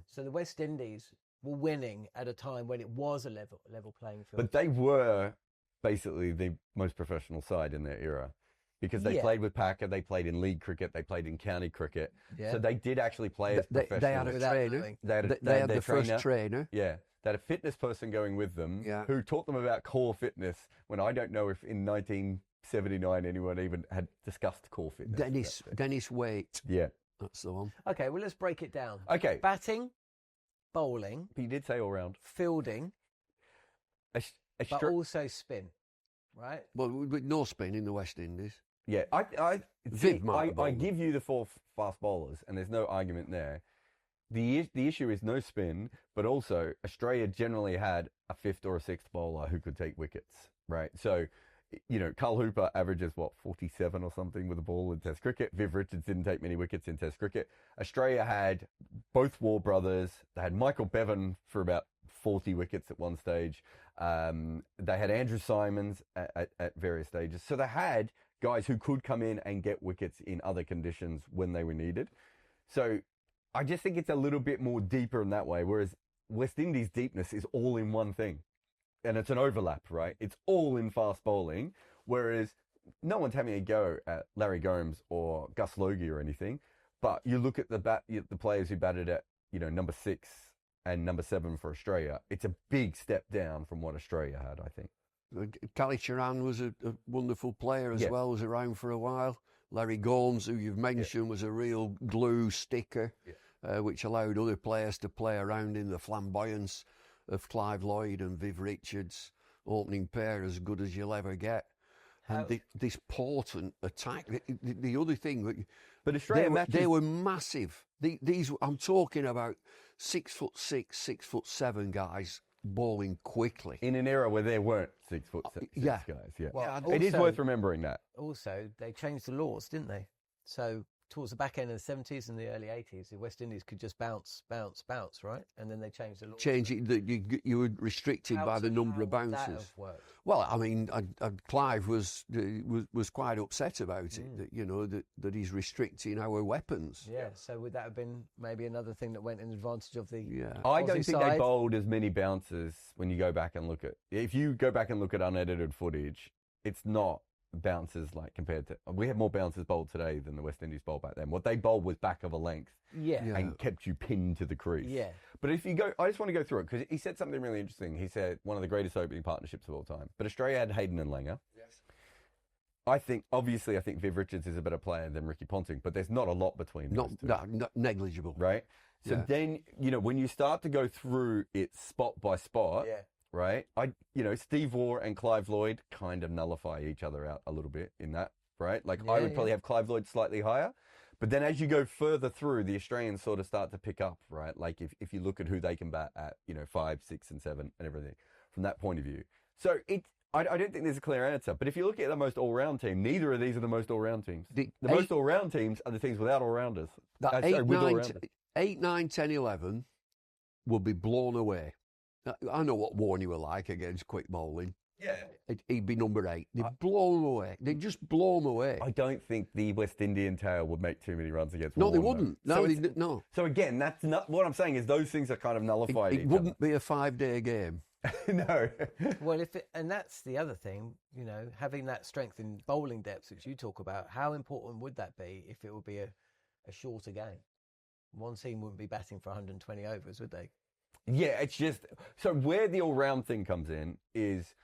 So the West Indies were winning at a time when it was a level playing field. But they were basically the most professional side in their era because they played with Packer, they played in league cricket, they played in county cricket. Yeah. So they did actually play as professionals. They had a trainer. They had the first trainer. Yeah. They had a fitness person going with them who taught them about core fitness when I don't know if in 1979 anyone even had discussed core fitness. Dennis Waite. Yeah. That's the one. Okay, well, let's break it down. Okay. Batting, bowling. But you did say all round. Fielding, but also spin, right? Well, with no spin in the West Indies. Yeah, I give you the 4 fast bowlers, and there's no argument there. The issue is no spin, but also Australia generally had a 5th or a 6th bowler who could take wickets, right? So, Carl Hooper averages, 47 or something with the ball in Test cricket. Viv Richards didn't take many wickets in Test cricket. Australia had both War brothers. They had Michael Bevan for about 40 wickets at one stage. They had Andrew Simons at various stages. So they had guys who could come in and get wickets in other conditions when they were needed. So I just think it's a little bit more deeper in that way, whereas West Indies' deepness is all in one thing. And it's an overlap, right? It's all in fast bowling, whereas no one's having a go at Larry Gomes or Gus Logie or anything. But you look at the players who batted at, number 6 and number 7 for Australia. It's a big step down from what Australia had, I think. Cali Charan was a wonderful player as well, was around for a while. Larry Gomes, who you've mentioned, was a real glue sticker, which allowed other players to play around in the flamboyance of Clive Lloyd and Viv Richards, opening pair as good as you'll ever get. And this potent attack. The other thing, but Australia they were massive. These I'm talking about 6'6", 6'7" guys bowling quickly in an era where there weren't 6'6" yeah. guys. Yeah, Well, it is also- worth remembering that. Also, they changed the laws, didn't they? So towards the back end of the 70s and the early 80s, the West Indies could just bounce, right? And then they changed the law. Change it. You were restricted by the number of bouncers. Well, I mean, Clive was quite upset about it. That, you know, that he's restricting our weapons. Yeah. So would that have been maybe another thing that went in advantage of the? Yeah. I Aussie don't think side? they bowled as many bouncers when you go back and look at. If you go back and look at unedited footage, it's not bouncers like compared to. We have more bouncers bowled today than the West Indies bowled back then. What they bowled was back of a length. Yeah. And kept you pinned to the crease. Yeah. But if you go, I just want to go through it because he said something really interesting. He said one of the greatest opening partnerships of all time. But Australia had Hayden and Langer. Yes. I think Viv Richards is a better player than Ricky Ponting, but there's not a lot between those two. Not negligible. Right? So then, you know, when you start to go through it spot by spot, right? Steve Waugh and Clive Lloyd kind of nullify each other out a little bit in that, right? Like I would probably have Clive Lloyd slightly higher. But then as you go further through, the Australians sort of start to pick up, right? Like if you look at who they can bat at, 5, 6 and 7 and everything from that point of view. So I don't think there's a clear answer. But if you look at the most all-round team, neither of these are the most all-round teams. The most all-round teams are the teams without all-rounders. 8, 9, 10, 11 will be blown away. I know what Warney were like against quick bowling. Yeah. He'd be number 8. They'd blow him away. They'd just blow him away. I don't think the West Indian tail would make too many runs against No, Warren, they wouldn't. though. No. So again, that's not what I'm saying is those things are kind of nullified. It wouldn't be a 5-day game. No. Well, and that's the other thing, having that strength in bowling depth, which you talk about, how important would that be if it would be a shorter game? One team wouldn't be batting for 120 overs, would they? Yeah, it's just, so where the all-round thing comes in is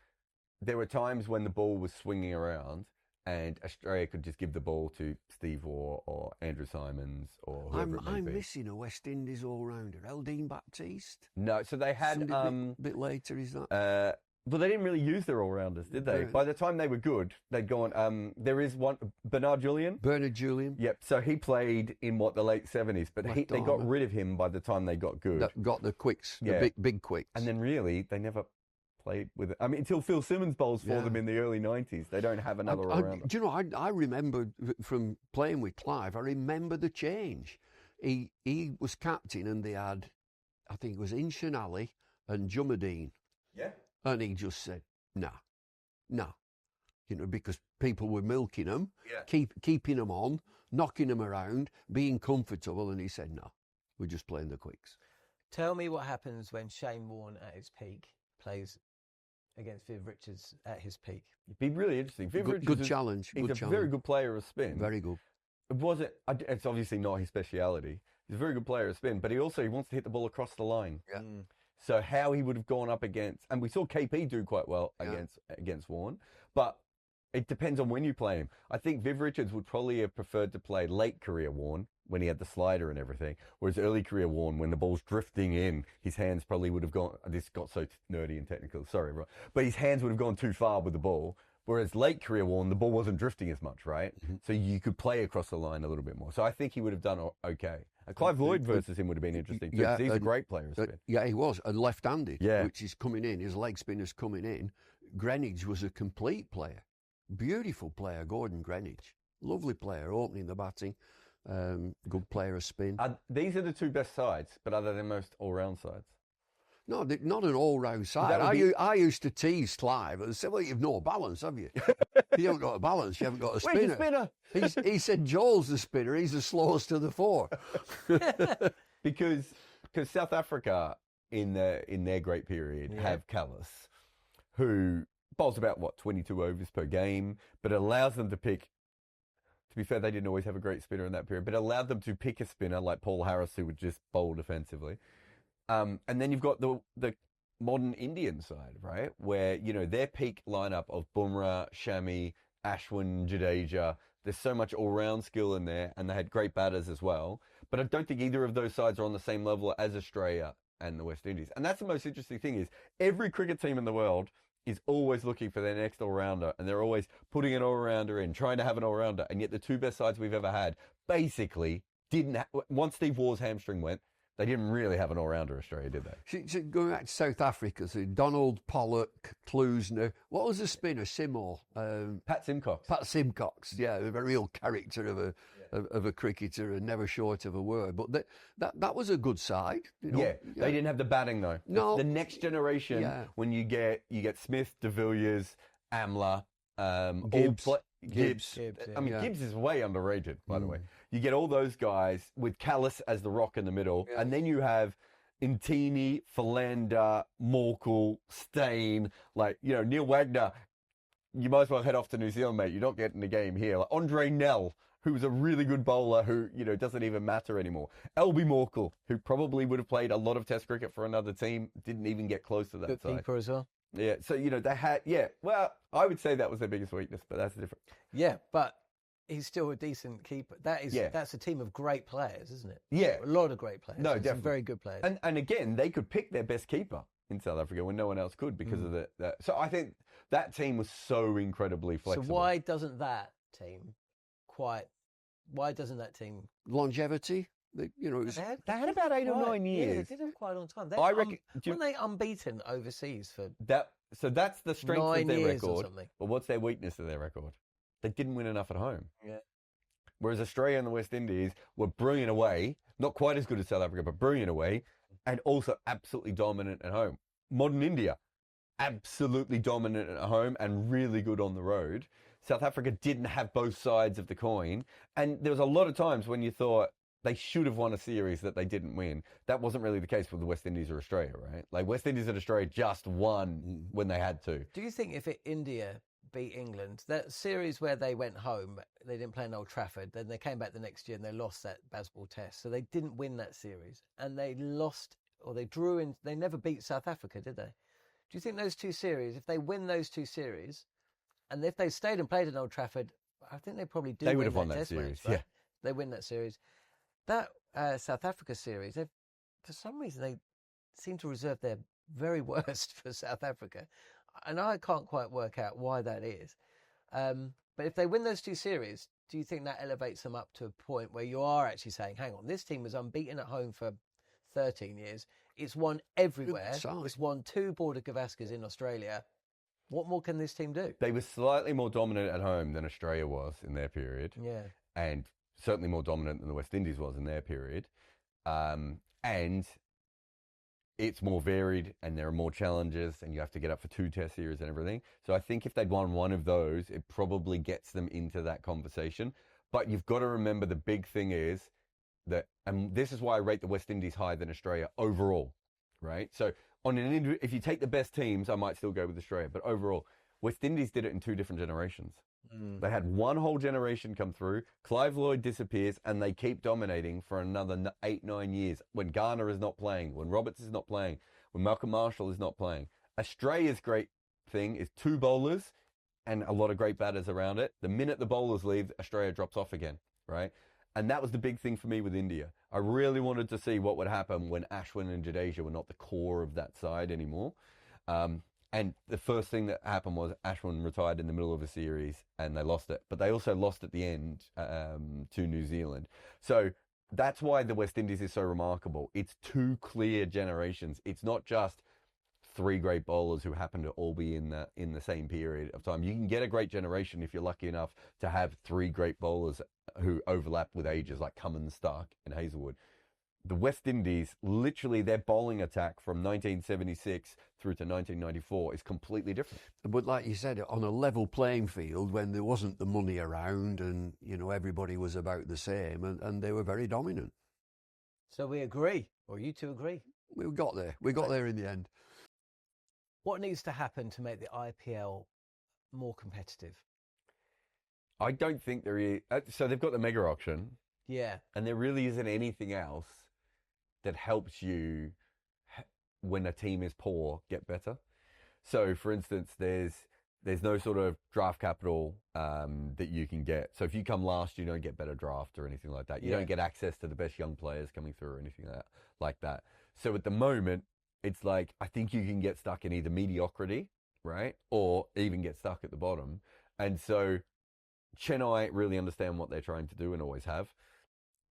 there were times when the ball was swinging around and Australia could just give the ball to Steve Waugh or Andrew Simons or whoever it may I'm be. missing a West Indies all-rounder. Eldine Baptiste? No, so they had... a bit later, is that? Well, they didn't really use their all-rounders, did they? By the time they were good, they'd gone... there is one... Bernard Julian? Yep. So he played in, the late 70s, but they got rid of him by the time they got good. Got the quicks, the big quicks. And then really, they never played with it. I mean, until Phil Simmons bowls for them in the early 90s, they don't have another all-rounder. Do you know, I remember from playing with Clive, I remember the change. He was captain and they had, I think it was Inshan Ali and Jumadine. Yeah. And he just said, no. Because people were milking him, keeping him on, knocking him around, being comfortable. And he said, no, we're just playing the quicks. Tell me what happens when Shane Warne at his peak plays against Viv Richards at his peak. It'd be really interesting. Good challenge. He's a very good player of spin. Very good. It's obviously not his speciality. He's a very good player of spin, but he wants to hit the ball across the line. Yeah. So how he would have gone up against, and we saw KP do quite well against Warne, but it depends on when you play him. I think Viv Richards would probably have preferred to play late career Warne when he had the slider and everything, whereas early career Warne, when the ball's drifting in, his hands probably would have gone, this got so nerdy and technical, sorry, right? But his hands would have gone too far with the ball, whereas late career Warne, the ball wasn't drifting as much, right? Mm-hmm. So you could play across the line a little bit more. So I think he would have done okay. And Clive Lloyd versus him would have been interesting too, because he's a great player of spin. Yeah, he was, and left-handed, which is coming in, his leg spinner's coming in. Greenwich was a complete player. Beautiful player, Gordon Greenwich. Lovely player, opening the batting. Good player of spin. These are the two best sides, but are they the most all-round sides? No, not an all-round side. I used to tease Clive and say, well, you've no balance, have you? You haven't got a balance, you haven't got a spinner. Where's your spinner? He said Joel's the spinner, he's the slowest of the four. Because South Africa, in their great period, have Callis, who bowls about, 22 overs per game, but allows them to pick. To be fair, they didn't always have a great spinner in that period, but allowed them to pick a spinner like Paul Harris, who would just bowl defensively. And then you've got the modern Indian side, right? Where, their peak lineup of Bumrah, Shami, Ashwin, Jadeja, there's so much all-round skill in there, and they had great batters as well. But I don't think either of those sides are on the same level as Australia and the West Indies. And that's the most interesting thing is every cricket team in the world is always looking for their next all-rounder, and they're always putting an all-rounder in, trying to have an all-rounder, and yet the two best sides we've ever had basically didn't. Once Steve Waugh's hamstring went, they didn't really have an all-rounder, Australia, did they? So going back to South Africa, so Donald, Pollock, Klusener. What was the spinner? Seymour? Pat Simcox. Pat Simcox, yeah, a real character of a cricketer and never short of a word. But that was a good side. You know? Yeah, they didn't have the batting though. No. The next generation, when you get Smith, De Villiers, Amla, Gibbs. I mean, Gibbs is way underrated, by the way. You get all those guys with Callis as the rock in the middle, and then you have Intini, Philander, Morkel, Stain, Neil Wagner. You might as well head off to New Zealand, mate. You're not getting the game here. Like Andre Nell, who's a really good bowler who, doesn't even matter anymore. Elby Morkel, who probably would have played a lot of Test cricket for another team, didn't even get close to that good side. keeper as well. Yeah, so, they had, well, I would say that was their biggest weakness, but that's different. Yeah, but he's still a decent keeper. That's a team of great players, isn't it? Yeah. A lot of great players. No, definitely. Some very good players. And again, they could pick their best keeper in South Africa when no one else could because of that. So I think that team was so incredibly flexible. So why doesn't that team longevity? They had about 8 or 9 years. Yeah, they did have quite a long time. I reckon. Weren't they unbeaten overseas for that? So that's the strength of 9 their years or record. something? But what's their weakness of their record? They didn't win enough at home. Yeah. Whereas Australia and the West Indies were brilliant away, not quite as good as South Africa, but brilliant away, and also absolutely dominant at home. Modern India, absolutely dominant at home and really good on the road. South Africa didn't have both sides of the coin, and there was a lot of times when you thought they should have won a series that they didn't win. That wasn't really the case with the West Indies or Australia, right? Like West Indies and Australia just won when they had to. Do you think if India beat England, that series where they went home, they didn't play in Old Trafford, then they came back the next year and they lost that Bazball Test, so they didn't win that series, and they lost, or they drew in, they never beat South Africa, did they? Do you think those two series, if they win those two series, and if they stayed and played in Old Trafford, I think they probably do. They would have won that series, match, right? yeah. They win that series. That South Africa series, for some reason, they seem to reserve their very worst for South Africa. And I can't quite work out why that is. But if they win those two series, do you think that elevates them up to a point where you are actually saying, hang on, this team was unbeaten at home for 13 years. It's won everywhere. It's won 2 Border Gavaskars in Australia. What more can this team do? They were slightly more dominant at home than Australia was in their period. Yeah. And certainly more dominant than the West Indies was in their period. And it's more varied and there are more challenges and you have to get up for 2 Test series and everything. So I think if they'd won one of those, it probably gets them into that conversation. But you've got to remember the big thing is that, and this is why I rate the West Indies higher than Australia overall, right? So if you take the best teams, I might still go with Australia. But overall, West Indies did it in 2 different generations. They had one whole generation come through. Clive Lloyd disappears, and they keep dominating for another 8-9 years. When Garner is not playing, when Roberts is not playing, when Malcolm Marshall is not playing. Australia's great thing is 2 bowlers and a lot of great batters around it. The minute the bowlers leave, Australia drops off again, right? And that was the big thing for me with India. I really wanted to see what would happen when Ashwin and Jadeja were not the core of that side anymore. And the first thing that happened was Ashwin retired in the middle of a series and they lost it. But they also lost at the end to New Zealand. So that's why the West Indies is so remarkable. It's 2 clear generations. It's not just 3 great bowlers who happen to all be in the same period of time. You can get a great generation if you're lucky enough to have 3 great bowlers who overlap with ages like Cummins, Stark and Hazelwood. The West Indies, literally their bowling attack from 1976 through to 1994 is completely different. But like you said, on a level playing field when there wasn't the money around and, everybody was about the same and they were very dominant. So we agree, or you two agree? We got there. We got there in the end. What needs to happen to make the IPL more competitive? I don't think there is. So they've got the mega auction. Yeah. And there really isn't anything else that helps you when a team is poor get better. So, for instance, there's no sort of draft capital that you can get. So if you come last, you don't get better draft or anything like that. You don't get access to the best young players coming through or anything like that. So at the moment, it's like I think you can get stuck in either mediocrity right? Or even get stuck at the bottom. And so Chennai really understand what they're trying to do and always have.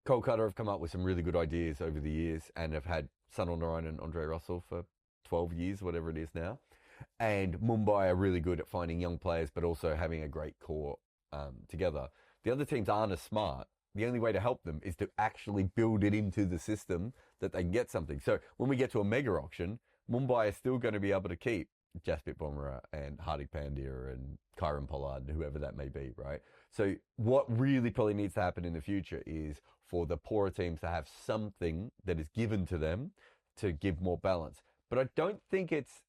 Kolkata have come up with some really good ideas over the years and have had Sunil Narayan and Andre Russell for 12 years, whatever it is now. And Mumbai are really good at finding young players, but also having a great core together. The other teams aren't as smart. The only way to help them is to actually build it into the system that they can get something. So when we get to a mega auction, Mumbai is still going to be able to keep Jasprit Bumrah and Hardik Pandya and Kieron Pollard and whoever that may be, right? So what really probably needs to happen in the future is for the poorer teams to have something that is given to them to give more balance. But I don't think it's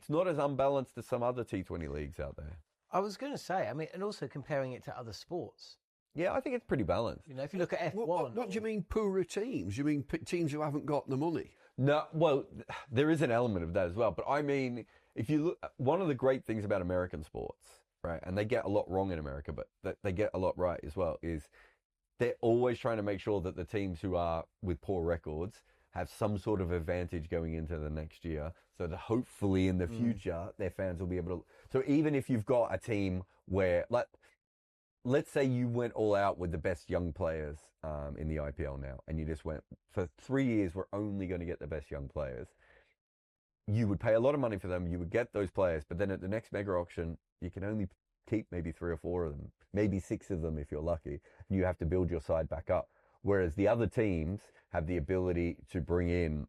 not as unbalanced as some other T20 leagues out there. I was going to say, I mean, and also comparing it to other sports. Yeah, I think it's pretty balanced. You know, if you look at F1. What do you mean poorer teams? You mean teams who haven't got the money? No, well, there is an element of that as well. But I mean, if you look, one of the great things about American sports, right, and they get a lot wrong in America, but they get a lot right as well, is they're always trying to make sure that the teams who are with poor records have some sort of advantage going into the next year, so that hopefully in the future their fans will be able to. So even if you've got a team where, like, let's say you went all out with the best young players in the IPL now, and you just went, for 3 years, we're only going to get the best young players. You would pay a lot of money for them, you would get those players, but then at the next mega auction, you can only keep maybe 3 or 4 of them, maybe 6 of them if you're lucky, and you have to build your side back up. Whereas the other teams have the ability to bring in,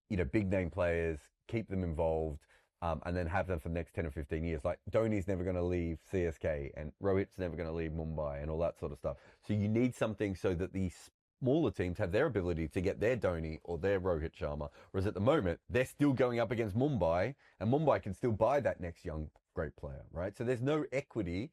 you know, big name players, keep them involved, and then have them for the next 10 or 15 years. Like Dhoni's never going to leave CSK and Rohit's never going to leave Mumbai and all that sort of stuff. So you need something so that these smaller teams have their ability to get their Dhoni or their Rohit Sharma. Whereas at the moment, they're still going up against Mumbai, and Mumbai can still buy that next young great player, right? So there's no equity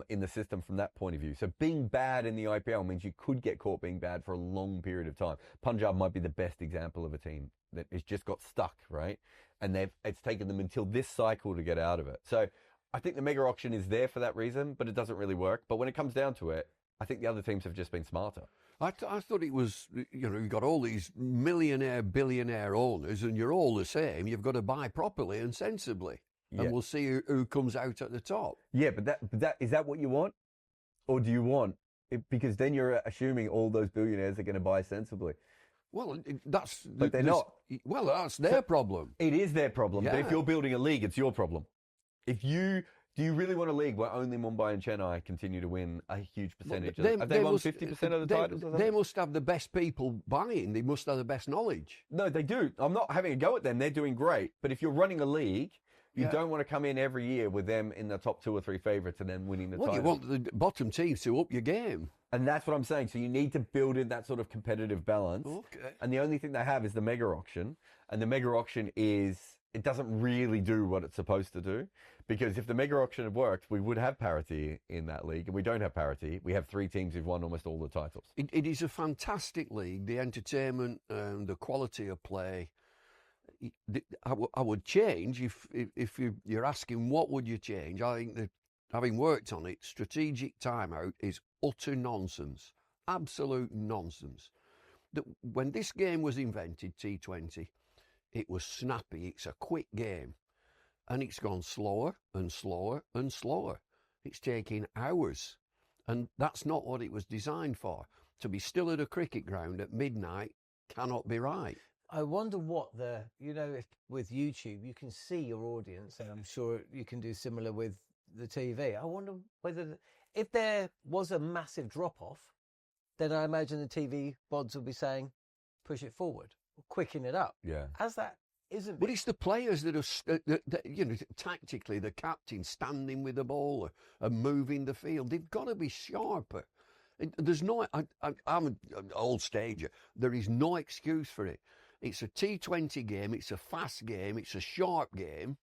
in the system from that point of view. So being bad in the IPL means you could get caught being bad for a long period of time. Punjab might be the best example of a team that has just got stuck, right? And it's taken them until this cycle to get out of it. So I think the mega auction is there for that reason, but it doesn't really work. But when it comes down to it, I think the other teams have just been smarter. I thought it was, you know, you've got all these millionaire, billionaire owners, and you're all the same. You've got to buy properly and sensibly. Yeah. And we'll see who comes out at the top. Yeah, but that is that what you want? Or do you want it? Because then you're assuming all those billionaires are going to buy sensibly. Well, But they're not. Well, that's their problem. It is their problem. Yeah. But if you're building a league, it's your problem. Do you really want a league where only Mumbai and Chennai continue to win a huge percentage? Have they won 50% of the titles? Or they must have the best people buying. They must have the best knowledge. No, they do. I'm not having a go at them. They're doing great. But if you're running a league, you don't want to come in every year with them in the top 2 or 3 favourites and then winning the title. You want the bottom teams to up your game. And that's what I'm saying. So you need to build in that sort of competitive balance. Okay. And the only thing they have is the mega auction. And the mega auction it doesn't really do what it's supposed to do. Because if the mega auction had worked, we would have parity in that league. And we don't have parity. We have 3 teams who've won almost all the titles. It is a fantastic league. The entertainment and the quality of play. I would change if you're asking what would you change. I think that having worked on it, strategic timeout is utter nonsense, absolute nonsense. When this game was invented, T20, it was snappy. It's a quick game, and it's gone slower and slower and slower. It's taking hours, and that's not what it was designed for. To be still at a cricket ground at midnight cannot be right. I wonder what if with YouTube you can see your audience, and I'm sure you can do similar with the TV. I wonder whether, if there was a massive drop-off, then I imagine the TV bods will be saying, push it forward, quicken it up. Yeah. As that isn't... But it's the players that are, tactically, the captain standing with the ball and moving the field. They've got to be sharper. There's no... I'm an old stager. There is no excuse for it. It's a T20 game. It's a fast game. It's a sharp game.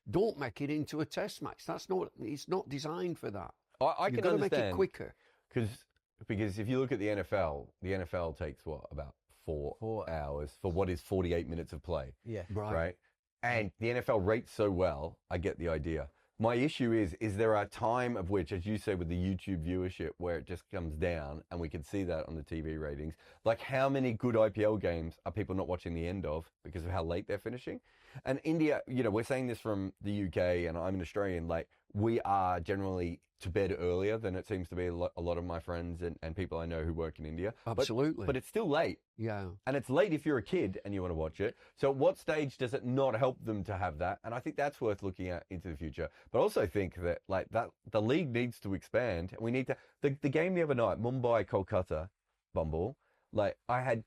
Don't make it into a test match. It's not designed for that. I can You've got to make understand it quicker. Because if you look at the NFL takes about 4 hours for what is 48 minutes of play. Yeah. Right. And the NFL rates so well, I get the idea. My issue is there a time of which, as you say, with the YouTube viewership, where it just comes down, and we can see that on the TV ratings. Like, how many good IPL games are people not watching the end of because of how late they're finishing? And India, we're saying this from the UK, and I'm an Australian, like, we are generally to bed earlier than it seems to be a lot of my friends and people I know who work in India. Absolutely. But it's still late. Yeah. And it's late if you're a kid and you want to watch it. So at what stage does it not help them to have that? And I think that's worth looking at into the future. But I also think that the league needs to expand. We need to, the game the other night, Mumbai, Kolkata, Bumble, like I had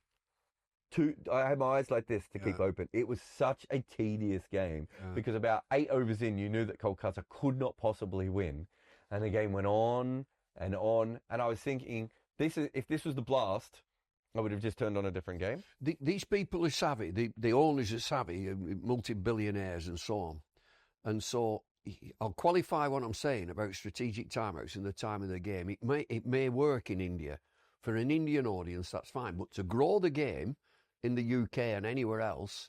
my eyes like this to keep open. It was such a tedious game because about 8 overs in, you knew that Kolkata could not possibly win. And the game went on and on. And I was thinking, if this was the Blast, I would have just turned on a different game. These people are savvy. The owners are savvy, multi-billionaires and so on. And so I'll qualify what I'm saying about strategic timeouts and the time of the game. It may work in India. For an Indian audience, that's fine. But to grow the game in the UK and anywhere else,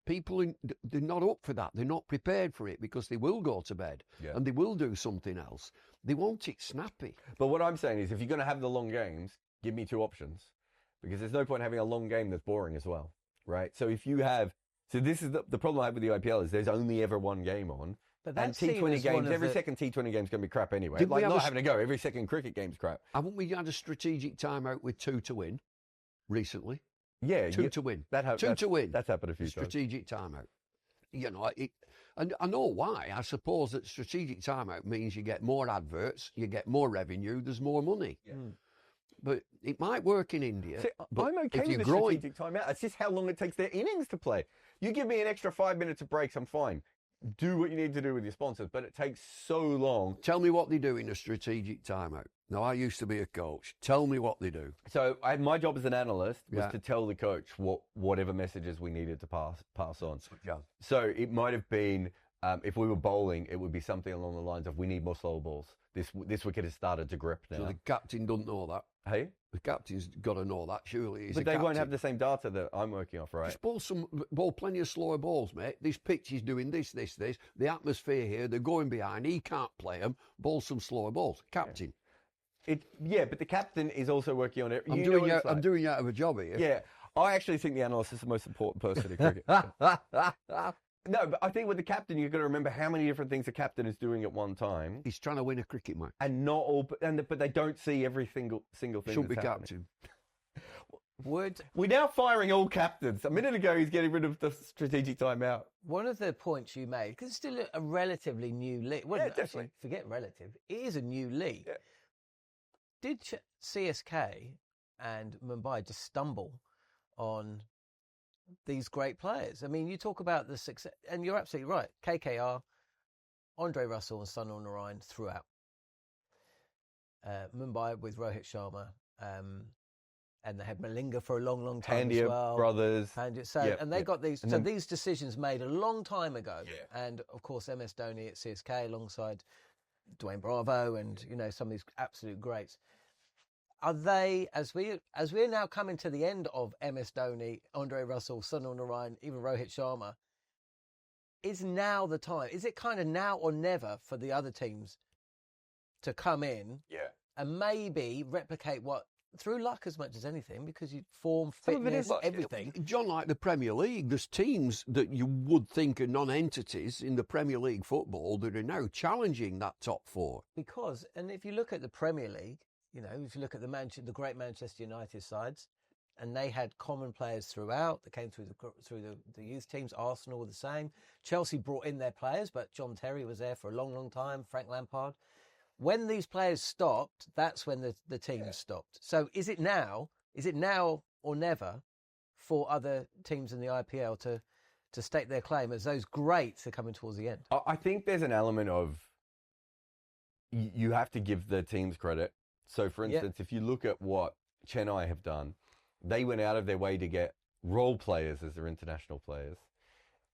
people, they're not up for that. They're not prepared for it because they will go to bed and they will do something else. They want it snappy. But what I'm saying is, if you're going to have the long games, give me 2 options. Because there's no point having a long game that's boring as well, right? So if you have... So this is the problem I have with the IPL is there's only ever one game on. But that's T20 games, every second T20 game's going to be crap anyway. Like, not having to go, every second cricket game's crap. Haven't we had a strategic timeout with 2 to win recently? Yeah. 2 to win. 2 to win. That's happened a few times. Strategic timeout. And I know why. I suppose that strategic timeout means you get more adverts, you get more revenue, there's more money. Yeah. But it might work in India. See, I'm okay with the strategic timeout. It's just how long it takes their innings to play. You give me an extra 5 minutes of breaks, I'm fine. Do what you need to do with your sponsors, but it takes so long. Tell me what they do in a strategic timeout. Now, I used to be a coach. Tell me what they do. So my job as an analyst was to tell the coach whatever messages we needed to pass on. So it might have been, if we were bowling, it would be something along the lines of, we need more slow balls. This wicket has started to grip now. So the captain doesn't know that. Hey? The captain's got to know that, surely. But they won't have the same data that I'm working off, right? Just bowl plenty of slower balls, mate. This pitch is doing this. The atmosphere here, they're going behind. He can't play them. Bowl some slower balls. Captain. But the captain is also working on it. I'm doing you out of a job here. Yeah. I actually think the analyst is the most important person in cricket. No, but I think with the captain, you've got to remember how many different things the captain is doing at one time. He's trying to win a cricket match. And not all, but they don't see every single thing. Shouldn't be captain. We're now firing all captains. A minute ago, he's getting rid of the strategic timeout. One of the points you made, because it's still a relatively new league. Well, definitely. Actually, forget relative. It is a new league. Yeah. Did CSK and Mumbai just stumble on these great players? I mean, you talk about the success, and you're absolutely right. KKR, Andre Russell and Sunil Narine throughout. Mumbai with Rohit Sharma, and they had Malinga for a long, long time as well. Brothers. And they got these. So these decisions made a long time ago. Yeah. And of course, MS Dhoni at CSK alongside Dwayne Bravo and some of these absolute greats. Are they, as we're now coming to the end of MS Dhoni, Andre Russell, Sunil Narine, even Rohit Sharma, is now the time? Is it kind of now or never for the other teams to come in and maybe replicate what, through luck as much as anything, because you form, fitness, everything. John, like the Premier League, there's teams that you would think are non-entities in the Premier League football that are now challenging that top 4. Because, and if you look at the Premier League, if you look at the great Manchester United sides, and they had common players throughout that came through the youth teams. Arsenal were the same. Chelsea brought in their players, but John Terry was there for a long, long time. Frank Lampard. When these players stopped, that's when the teams stopped. So is it now or never for other teams in the IPL to stake their claim as those greats are coming towards the end? I think there's an element of you have to give the teams credit. So, for instance, if you look at what Chennai have done, they went out of their way to get role players as their international players,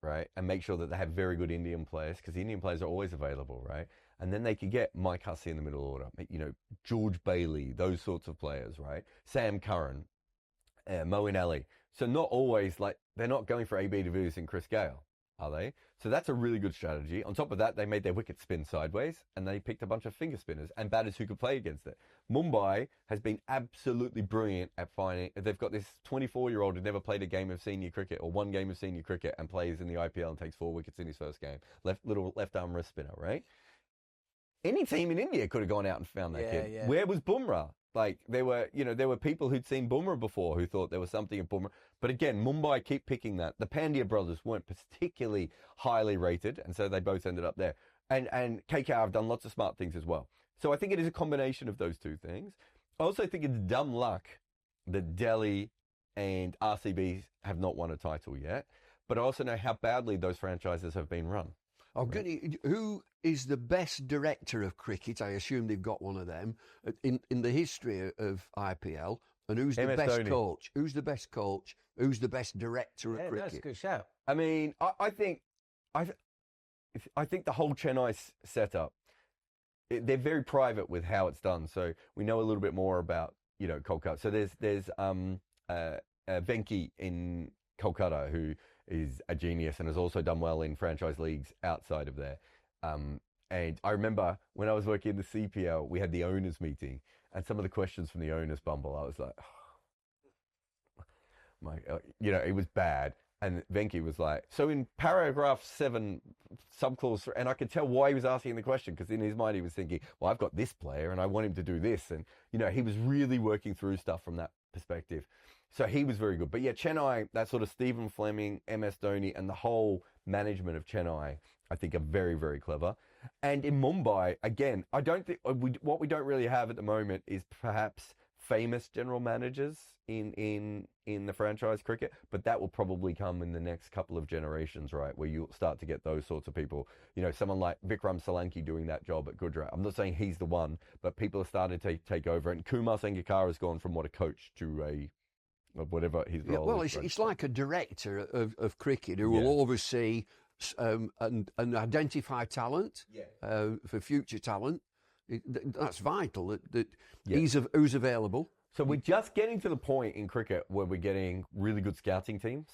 right? And make sure that they have very good Indian players, because the Indian players are always available, right? And then they could get Mike Hussey in the middle order, George Bailey, those sorts of players, right? Sam Curran, Moeen Ali. So not always they're not going for AB de Villiers and Chris Gale, are they? So that's a really good strategy. On top of that, they made their wicket spin sideways, and they picked a bunch of finger spinners and batters who could play against it. Mumbai has been absolutely brilliant at finding. They've got this 24-year-old who never played a game of senior cricket or one game of senior cricket and plays in the IPL and takes 4 wickets in his first game. Little left arm wrist spinner, right? Any team in India could have gone out and found that kid. Yeah. Where was Bumrah? Like there were people who'd seen Bumrah before who thought there was something in Bumrah. But again, Mumbai keep picking that. The Pandya brothers weren't particularly highly rated, and so they both ended up there. And KKR have done lots of smart things as well. So I think it is a combination of those two things. I also think it's dumb luck that Delhi and RCB have not won a title yet. But I also know how badly those franchises have been run. Who is the best director of cricket? I assume they've got one of them in the history of IPL. And who's the MS best Dhoni. coach? Who's the best coach? Who's the best director of cricket? That's a good shout. I mean, I think the whole Chennai setup, they're very private with how it's done. So we know a little bit more about, Kolkata. So there's Venki in Kolkata who is a genius and has also done well in franchise leagues outside of there. And I remember when I was working in the CPL, we had the owners meeting, and some of the questions from the owners Bumble, I was like, it was bad. And Venki was like, so in paragraph 7, subclause, and I could tell why he was asking the question, because in his mind he was thinking, well, I've got this player and I want him to do this. And, he was really working through stuff from that perspective. So he was very good. But yeah, Chennai, that sort of Stephen Fleming, MS Dhoni, and the whole management of Chennai, I think are very, very clever. And in Mumbai, again, I don't think what we don't really have at the moment is perhaps famous general managers in the franchise cricket, but that will probably come in the next couple of generations, right? Where you'll start to get those sorts of people. Someone like Vikram Solanki doing that job at Gujarat. I'm not saying he's the one, but people are starting to take over. And Kumar Sangakkara has gone from a coach to whatever his role well, is. it's like a director of cricket who will oversee and identify talent for future talent. That's vital. That who's available. So we're just getting to the point in cricket where we're getting really good scouting teams.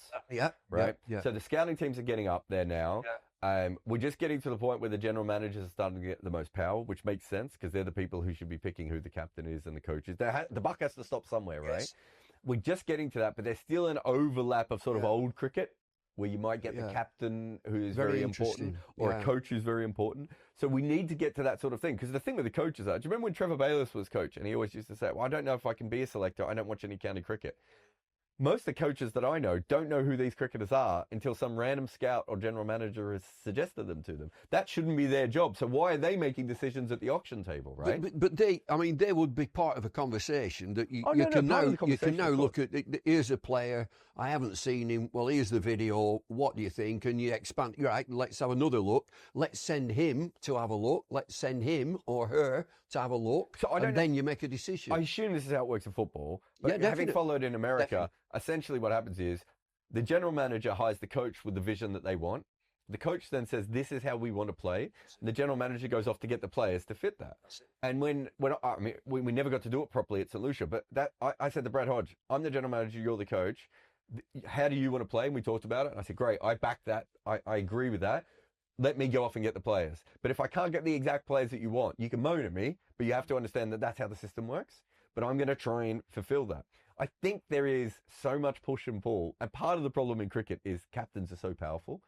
Right? Yeah. So the scouting teams are getting up there now. Yeah. We're just getting to the point where the general managers are starting to get the most power, which makes sense because they're the people who should be picking who the captain is and the coaches. The buck has to stop somewhere, right? Yes. We're just getting to that, but there's still an overlap of sort of old cricket where you might get the captain who is very important or a coach who's very important. So we need to get to that sort of thing. Because the thing with the coaches do you remember when Trevor Bayliss was coach and he always used to say, well, I don't know if I can be a selector. I don't watch any county cricket. Most of the coaches that I know don't know who these cricketers are until some random scout or general manager has suggested them to them. That shouldn't be their job. So why are they making decisions at the auction table, right? But they would be part of a conversation that you can now look at. Here's a player, I haven't seen him. Well, here's the video. What do you think? And you expand. Right, let's have another look. Let's send him to have a look. Let's send him or her to have a look. Then you make a decision. I assume this is how it works in football. But having followed in America, essentially what happens is the general manager hires the coach with the vision that they want. The coach then says, this is how we want to play. And the general manager goes off to get the players to fit that. And we never got to do it properly at St. Lucia, but I said to Brad Hodge, I'm the general manager, you're the coach. How do you want to play? And we talked about it. And I said, great, I back that. I agree with that. Let me go off and get the players. But if I can't get the exact players that you want, you can moan at me, but you have to understand that that's how the system works. But I'm going to try and fulfill that. I think there is so much push and pull. And part of the problem in cricket is captains are so powerful.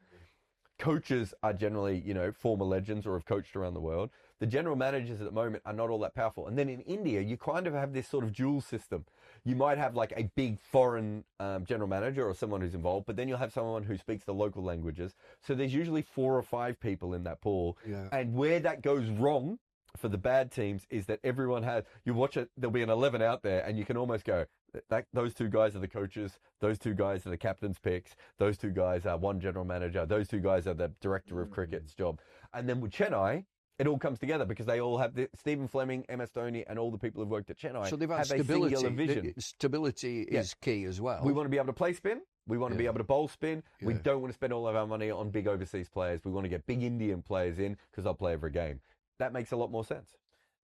Coaches are generally, former legends or have coached around the world. The general managers at the moment are not all that powerful. And then in India, you kind of have this sort of dual system. You might have like a big foreign general manager or someone who's involved, but then you'll have someone who speaks the local languages. So there's usually 4 or 5 people in that pool. Yeah. And where that goes wrong for the bad teams is that everyone you watch it, there'll be an 11 out there and you can almost go, those 2 guys are the coaches, those 2 guys are the captain's picks, those 2 guys are one general manager, those 2 guys are the director of cricket's job. And then with Chennai, it all comes together because they all have Stephen Fleming, MS Dhoni, and all the people who've worked at Chennai. So they've had have stability. A singular vision. Stability is key as well. We want to be able to play spin. We want to be able to bowl spin. Yeah. We don't want to spend all of our money on big overseas players. We want to get big Indian players in because they'll play every game. That makes a lot more sense.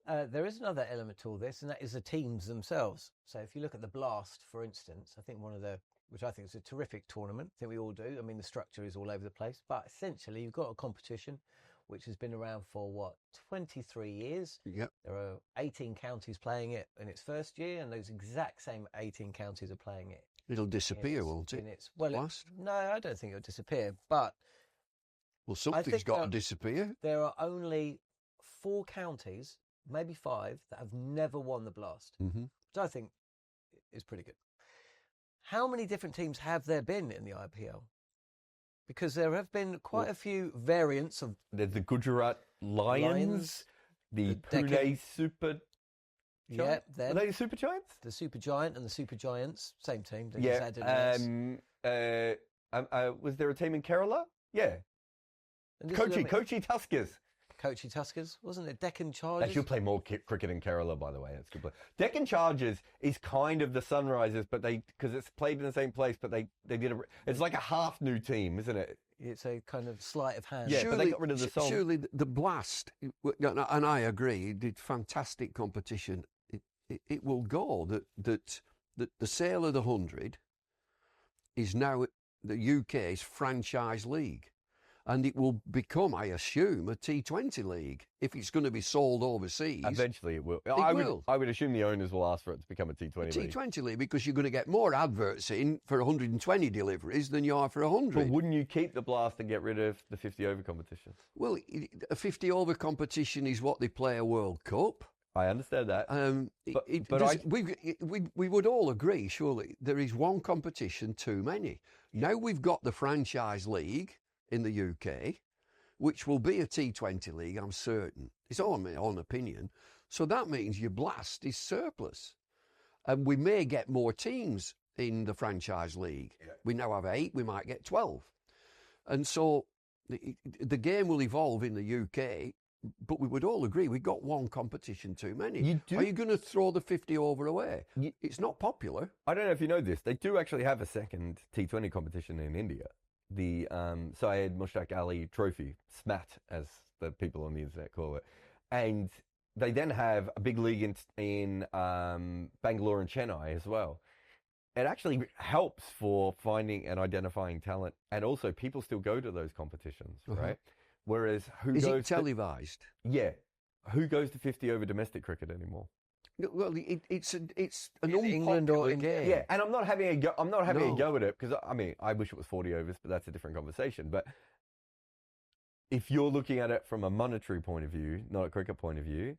There is another element to all this, and that is the teams themselves. So if you look at the Blast, for instance, I think one of the which I think is a terrific tournament. I think we all do. I mean, the structure is all over the place, but essentially you've got a competition which has been around for 23 years. Yep. There are 18 counties playing it in its first year, and those exact same 18 counties are playing it. It'll disappear, won't it? No, I don't think it'll disappear, but well, something's got to disappear. There are only 4 counties, maybe 5, that have never won the Blast, Mm-hmm. which I think is pretty good. How many different teams have there been in the IPL? Because there have been quite a few variants of... There's the Gujarat Lions, the Pune Super Giants. Yeah, Are they the Super Giants? The Super Giant and the Super Giants, same team. They Yeah. just added an S. Was there a team in Kerala? Yeah. And this Kochi Tuskers. Kochi Tuskers, wasn't it? Deccan Chargers. They should play more cricket in Kerala, by the way. That's a good play. Deccan Chargers is kind of the Sunrisers, but because it's played in the same place, but they did it's like a half new team, isn't it? It's a kind of sleight of hand. Yeah, but they got rid of the song. Surely the Blast, and I agree, it did fantastic competition. It will go that the sale of the 100 is now the UK's franchise league. And it will become, I assume, a T20 league if it's going to be sold overseas. Eventually it will. will. I would assume the owners will ask for it to become a T20 league. T20 league, because you're going to get more adverts in for 120 deliveries than you are for 100. But wouldn't you keep the Blast and get rid of the 50-over competition? Well, a 50-over competition is what they play a World Cup. I understand that. We would all agree, surely, there is one competition too many. Now we've got the franchise league in the UK, which will be a T20 league, I'm certain. It's all my own opinion. So that means your Blast is surplus. And we may get more teams in the franchise league. Yeah. We now have 8, we might get 12. And so the game will evolve in the UK, but we would all agree we've got one competition too many. Are you going to throw the 50 over away? It's not popular. I don't know if you know this. They do actually have a second T20 competition in India. The Syed Mushtaq Ali Trophy, SMAT, as the people on the internet call it. And they then have a big league in Bangalore and Chennai as well. It actually helps for finding and identifying talent, and also people still go to those competitions, right? Whereas Is it televised? Who goes to 50 over domestic cricket anymore? Well, it's an England or game. Yeah, and I'm not having a go. I'm not having a go at it because I wish it was 40 overs, but that's a different conversation. But if you're looking at it from a monetary point of view, not a cricket point of view,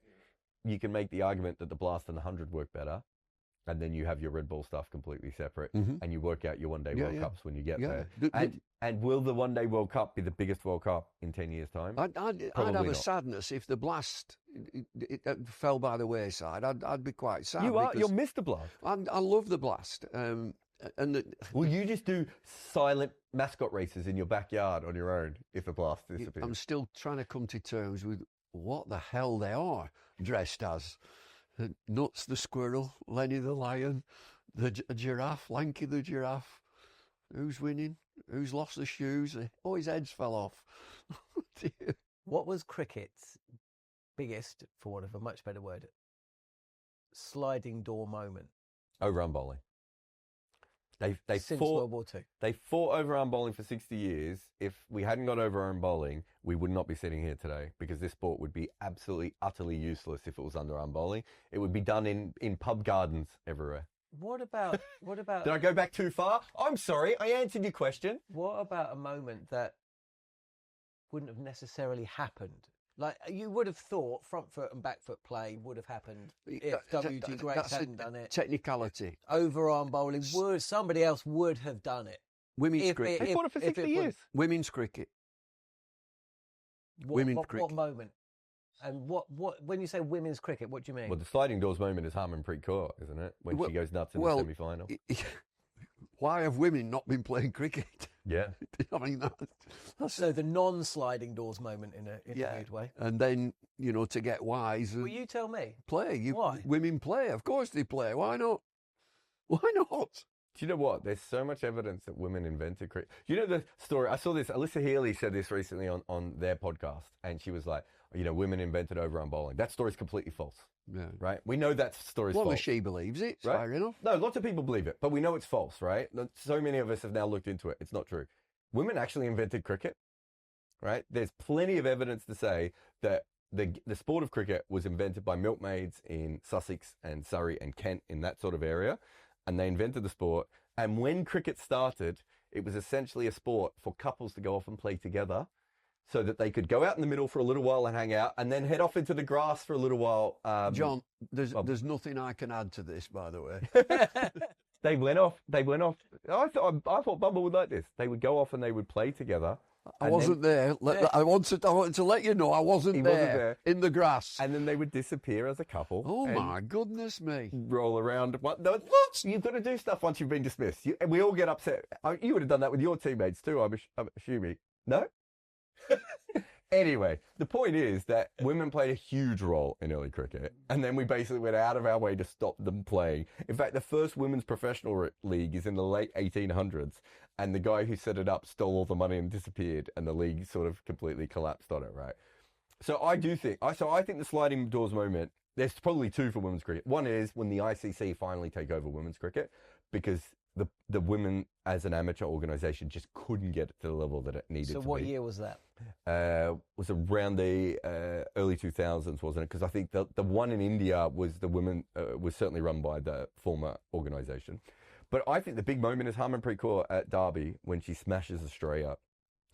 you can make the argument that the Blast and the 100 work better, and then you have your Red Ball stuff completely separate, and you work out your one-day World Cups when you get there. And will the one-day World Cup be the biggest World Cup in 10 years' time? I'd have a sadness if the Blast it fell by the wayside. I'd be quite sad. You're Mr. Blast. I love the Blast. Will you just do silent mascot races in your backyard on your own if the Blast disappears? I'm still trying to come to terms with what the hell they are dressed as. Nuts the squirrel, Lenny the lion, the giraffe, Lanky the giraffe. Who's winning? Who's lost the shoes? Oh, his head's fell off. What was cricket's biggest, for want of a much better word, sliding door moment? Overarm bowling. They Since fought World War II. They fought overarm bowling for 60 years. If we hadn't got overarm bowling, we would not be sitting here today because this sport would be absolutely, utterly useless if it was underarm bowling. It would be done in pub gardens everywhere. What about... Did I go back too far? I'm sorry, I answered your question. What about a moment that wouldn't have necessarily happened? Like, you would have thought front foot and back foot play would have happened if WG Greats hadn't done it. Technicality. Overarm bowling, somebody else would have done it. Women's cricket. They fought it for 60 years. Women's cricket. What moment? And what when you say women's cricket, what do you mean? Well, the sliding doors moment is Harmanpreet Kaur, isn't it? When she goes nuts in the semi-final. Why have women not been playing cricket? Yeah. I mean, that's so the non-sliding doors moment in a weird way. And then, to get wise. Well, you tell me. Play. Why? Women play. Of course they play. Why not? Why not? Do you know what? There's so much evidence that women invented cricket. You know the story? I saw this. Alyssa Healy said this recently on their podcast, and she was like, women invented overround bowling. That story's completely false. Yeah. Right? We know that story's false. Well, she believes it, right? fair enough. No, lots of people believe it, but we know it's false, right? So many of us have now looked into it. It's not true. Women actually invented cricket, right? There's plenty of evidence to say that the sport of cricket was invented by milkmaids in Sussex and Surrey and Kent, in that sort of area, and they invented the sport. And when cricket started, it was essentially a sport for couples to go off and play together, so that they could go out in the middle for a little while and hang out, and then head off into the grass for a little while. John, there's nothing I can add to this, by the way. They went off. I thought Bumble would like this. They would go off and they would play together. I wasn't there. I wanted to let you know I wasn't there in the grass. And then they would disappear as a couple. Oh my goodness me! Roll around. What? You've got to do stuff once you've been dismissed. And we all get upset. You would have done that with your teammates too, I'm assuming. No? Anyway, the point is that women played a huge role in early cricket, and then we basically went out of our way to stop them playing. In fact, the first women's professional league is in the late 1800s, and the guy who set it up stole all the money and disappeared, and the league sort of completely collapsed on it, right? So I think the sliding doors moment, there's probably two for women's cricket. One is when the ICC finally take over women's cricket, because the women as an amateur organisation just couldn't get to the level that it needed to be. So what year was that? Was around the early 2000s, wasn't it? Because I think the one in India was the women was certainly run by the former organisation. But I think the big moment is Harmanpreet Kaur at Derby when she smashes Australia.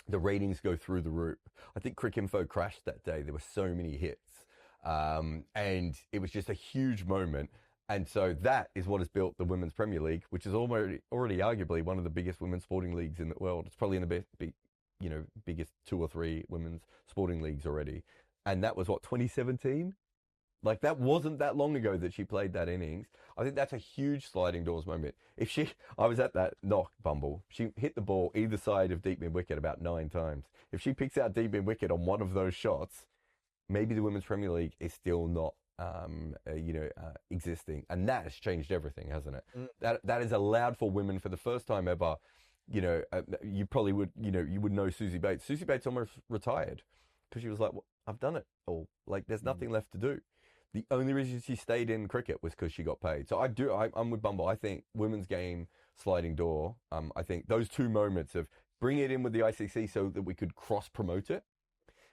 The ratings go through the roof. I think Cricinfo crashed that day. There were so many hits. And it was just a huge moment. And so that is what has built the Women's Premier League, which is already arguably one of the biggest women's sporting leagues in the world. It's probably in the biggest 2 or 3 women's sporting leagues already. And that was 2017? Like, that wasn't that long ago that she played that innings. I think that's a huge sliding doors moment. I was at that knock Bumble. She hit the ball either side of deep mid wicket about 9 times. If she picks out deep mid wicket on one of those shots, maybe the Women's Premier League is still not existing, and that has changed everything, hasn't it? That has allowed for women for the first time ever. You probably would, you would know Susie Bates. Susie Bates almost retired because she was like, well, I've done it all. Like, there's nothing left to do. The only reason she stayed in cricket was because she got paid. So I'm with Bumble. I think women's game sliding door. I think those two moments of bring it in with the ICC so that we could cross promote it.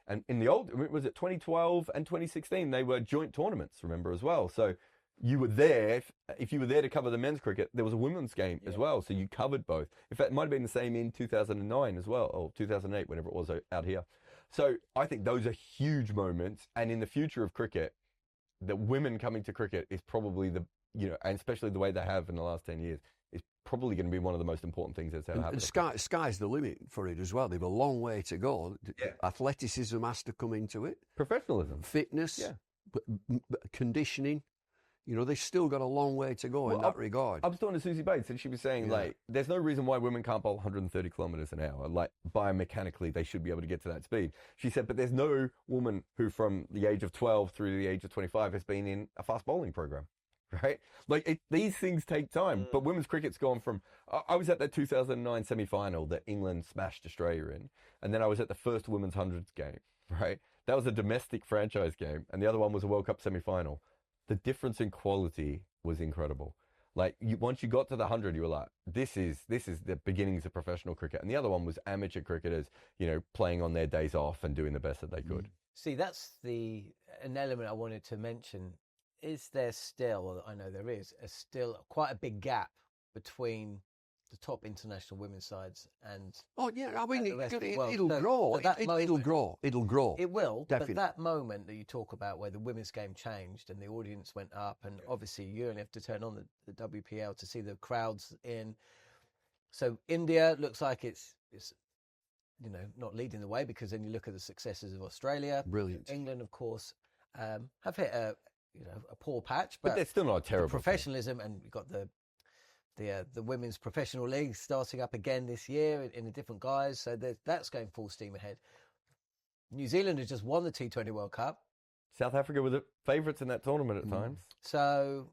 And in the old, was it 2012 and 2016, they were joint tournaments, remember, as well. So you were there, if you were there to cover the men's cricket, there was a women's game as well. So you covered both. In fact, it might have been the same in 2009 as well, or 2008, whenever it was out here. So I think those are huge moments. And in the future of cricket, the women coming to cricket is probably and especially the way they have in the last 10 years, is probably going to be one of the most important things that's ever happened. And sky's the limit for it as well. They've a long way to go. Yeah. Athleticism has to come into it. Professionalism. Fitness. Yeah. Conditioning. They've still got a long way to go in that regard. I was talking to Susie Bates, and she was saying, there's no reason why women can't bowl 130 kilometres an hour. Like, biomechanically, they should be able to get to that speed. She said, but there's no woman who, from the age of 12 through the age of 25, has been in a fast bowling program. Right? Like, these things take time. But women's cricket's gone from... I was at that 2009 semi-final that England smashed Australia in. And then I was at the first women's hundreds game, right? That was a domestic franchise game. And the other one was a World Cup semi-final. The difference in quality was incredible. Like, once you got to the 100, you were like, this is the beginnings of professional cricket. And the other one was amateur cricketers, playing on their days off and doing the best that they could. See, that's an element I wanted to mention. Is there still, I know there is, still quite a big gap between the top international women's sides and... Oh, yeah, I mean, it'll grow. It'll grow. It will, definitely. But that moment that you talk about where the women's game changed and the audience went up, and obviously you only have to turn on the WPL to see the crowds in. So India looks like it's not leading the way, because then you look at the successes of Australia. Brilliant. England, of course, have hit a poor patch, but they're still not a terrible professionalism, and you've got the women's professional league starting up again this year in a different guise, so that's going full steam ahead. New Zealand has just won the T20 World Cup. South Africa were the favourites in that tournament at times. So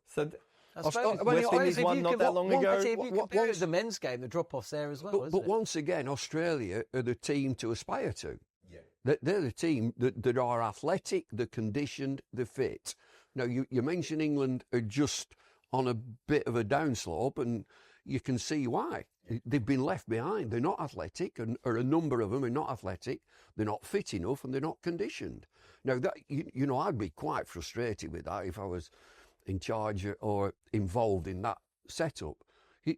I suppose. West Indies won not that long ago. Actually, if you compare it to the men's game, the drop-off's there as well, isn't But it? once again, Australia are the team to aspire to. Yeah. They're the team that are athletic, they're conditioned, they're fit. Now, you mentioned England are just on a bit of a downslope, and you can see why. They've been left behind. They're not athletic, or a number of them are not athletic. They're not fit enough, and they're not conditioned. Now, that I'd be quite frustrated with that if I was in charge or involved in that setup.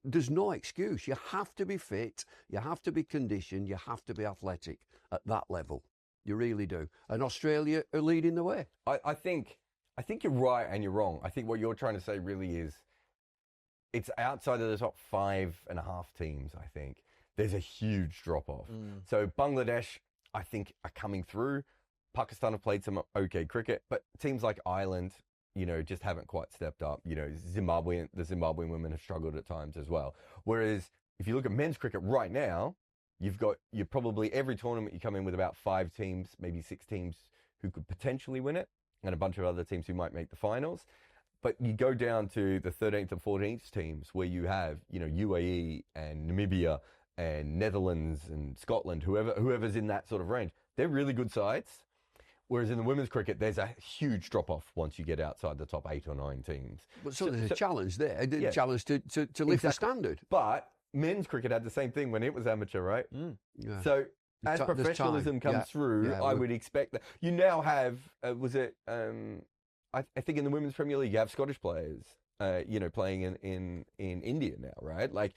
There's no excuse. You have to be fit, you have to be conditioned, you have to be athletic at that level. You really do. And Australia are leading the way. I think you're right and you're wrong. I think what you're trying to say really is it's outside of the top 5.5 teams, I think. There's a huge drop-off. So Bangladesh, I think, are coming through. Pakistan have played some okay cricket, but teams like Ireland, just haven't quite stepped up. The Zimbabwean women have struggled at times as well. Whereas if you look at men's cricket right now, you're probably every tournament you come in with about 5 teams, maybe 6 teams who could potentially win it, and a bunch of other teams who might make the finals. But you go down to the 13th and 14th teams where you have, UAE and Namibia and Netherlands and Scotland, whoever's in that sort of range. They're really good sides. Whereas in the women's cricket, there's a huge drop-off once you get outside the top 8 or 9 teams. But so there's a challenge there, a challenge to lift the standard. But men's cricket had the same thing when it was amateur, right? Yeah. So as professionalism comes through, I would expect that. You now have, I think in the Women's Premier League, you have Scottish players, playing in India now, right? Like,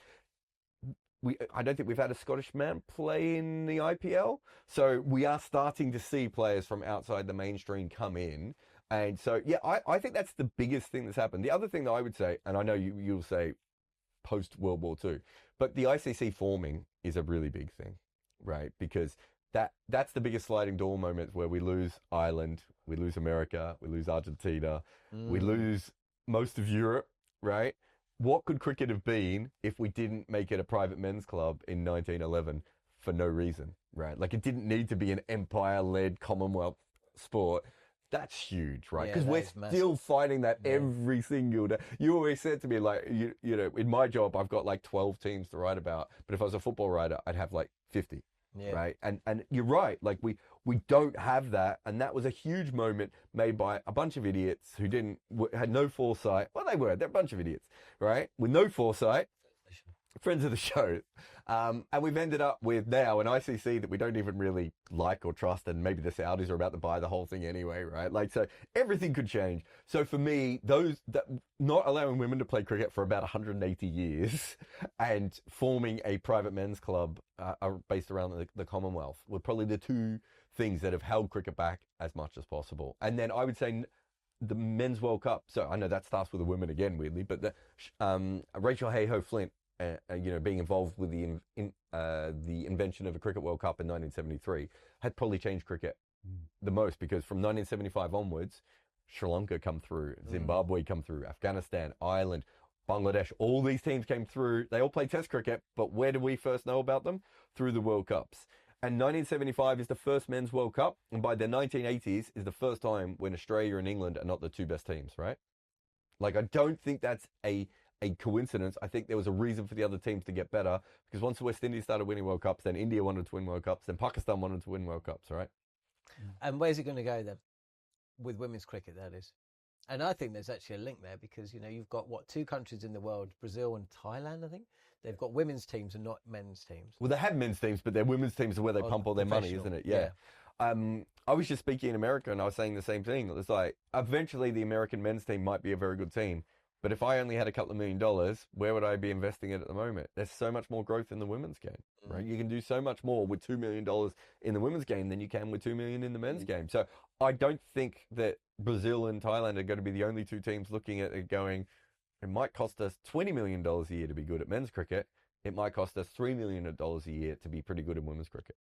I don't think we've had a Scottish man play in the IPL. So we are starting to see players from outside the mainstream come in. And so, I think that's the biggest thing that's happened. The other thing that I would say, and I know you'll say post-World War II, but the ICC forming is a really big thing, right? Because that's the biggest sliding door moment where we lose Ireland, we lose America, we lose Argentina, we lose most of Europe, right? What could cricket have been if we didn't make it a private men's club in 1911 for no reason, right? Like, it didn't need to be an empire-led Commonwealth sport. That's huge, right? Because we're still fighting that every single day. You always said to me, like, in my job, I've got like 12 teams to write about. But if I was a football writer, I'd have like 50, right? And you're right. Like, we don't have that. And that was a huge moment made by a bunch of idiots who had no foresight. Well, they're a bunch of idiots, right? With no foresight. Friends of the show. And we've ended up with now an ICC that we don't even really like or trust, and maybe the Saudis are about to buy the whole thing anyway, right? Like, so everything could change. So for me, not allowing women to play cricket for about 180 years and forming a private men's club based around the Commonwealth were probably the two things that have held cricket back as much as possible. And then I would say the Men's World Cup. So I know that starts with the women again, weirdly, but Rachel Hayhoe Flint, being involved with the invention of a Cricket World Cup in 1973 had probably changed cricket the most, because from 1975 onwards, Sri Lanka come through, Zimbabwe come through, Afghanistan, Ireland, Bangladesh, all these teams came through. They all play Test cricket, but where do we first know about them? Through the World Cups. And 1975 is the first Men's World Cup, and by the 1980s is the first time when Australia and England are not the two best teams, right? Like, I don't think that's a coincidence. I think there was a reason for the other teams to get better, because once the West Indies started winning World Cups, then India wanted to win World Cups, then Pakistan wanted to win World Cups, right? And where's it going to go then? With women's cricket, that is. And I think there's actually a link there, because, you've got, 2 countries in the world, Brazil and Thailand, I think. They've got women's teams and not men's teams. Well, they have men's teams, but their women's teams are where they pump all their money, isn't it? Yeah. I was just speaking in America, and I was saying the same thing. It was like, eventually the American men's team might be a very good team, but if I only had a couple of $1 million, where would I be investing it at the moment? There's so much more growth in the women's game, right? You can do so much more with $2 million in the women's game than you can with $2 million in the men's game. So I don't think that Brazil and Thailand are going to be the only 2 teams looking at it going, it might cost us $20 million a year to be good at men's cricket. It might cost us $3 million a year to be pretty good in women's cricket.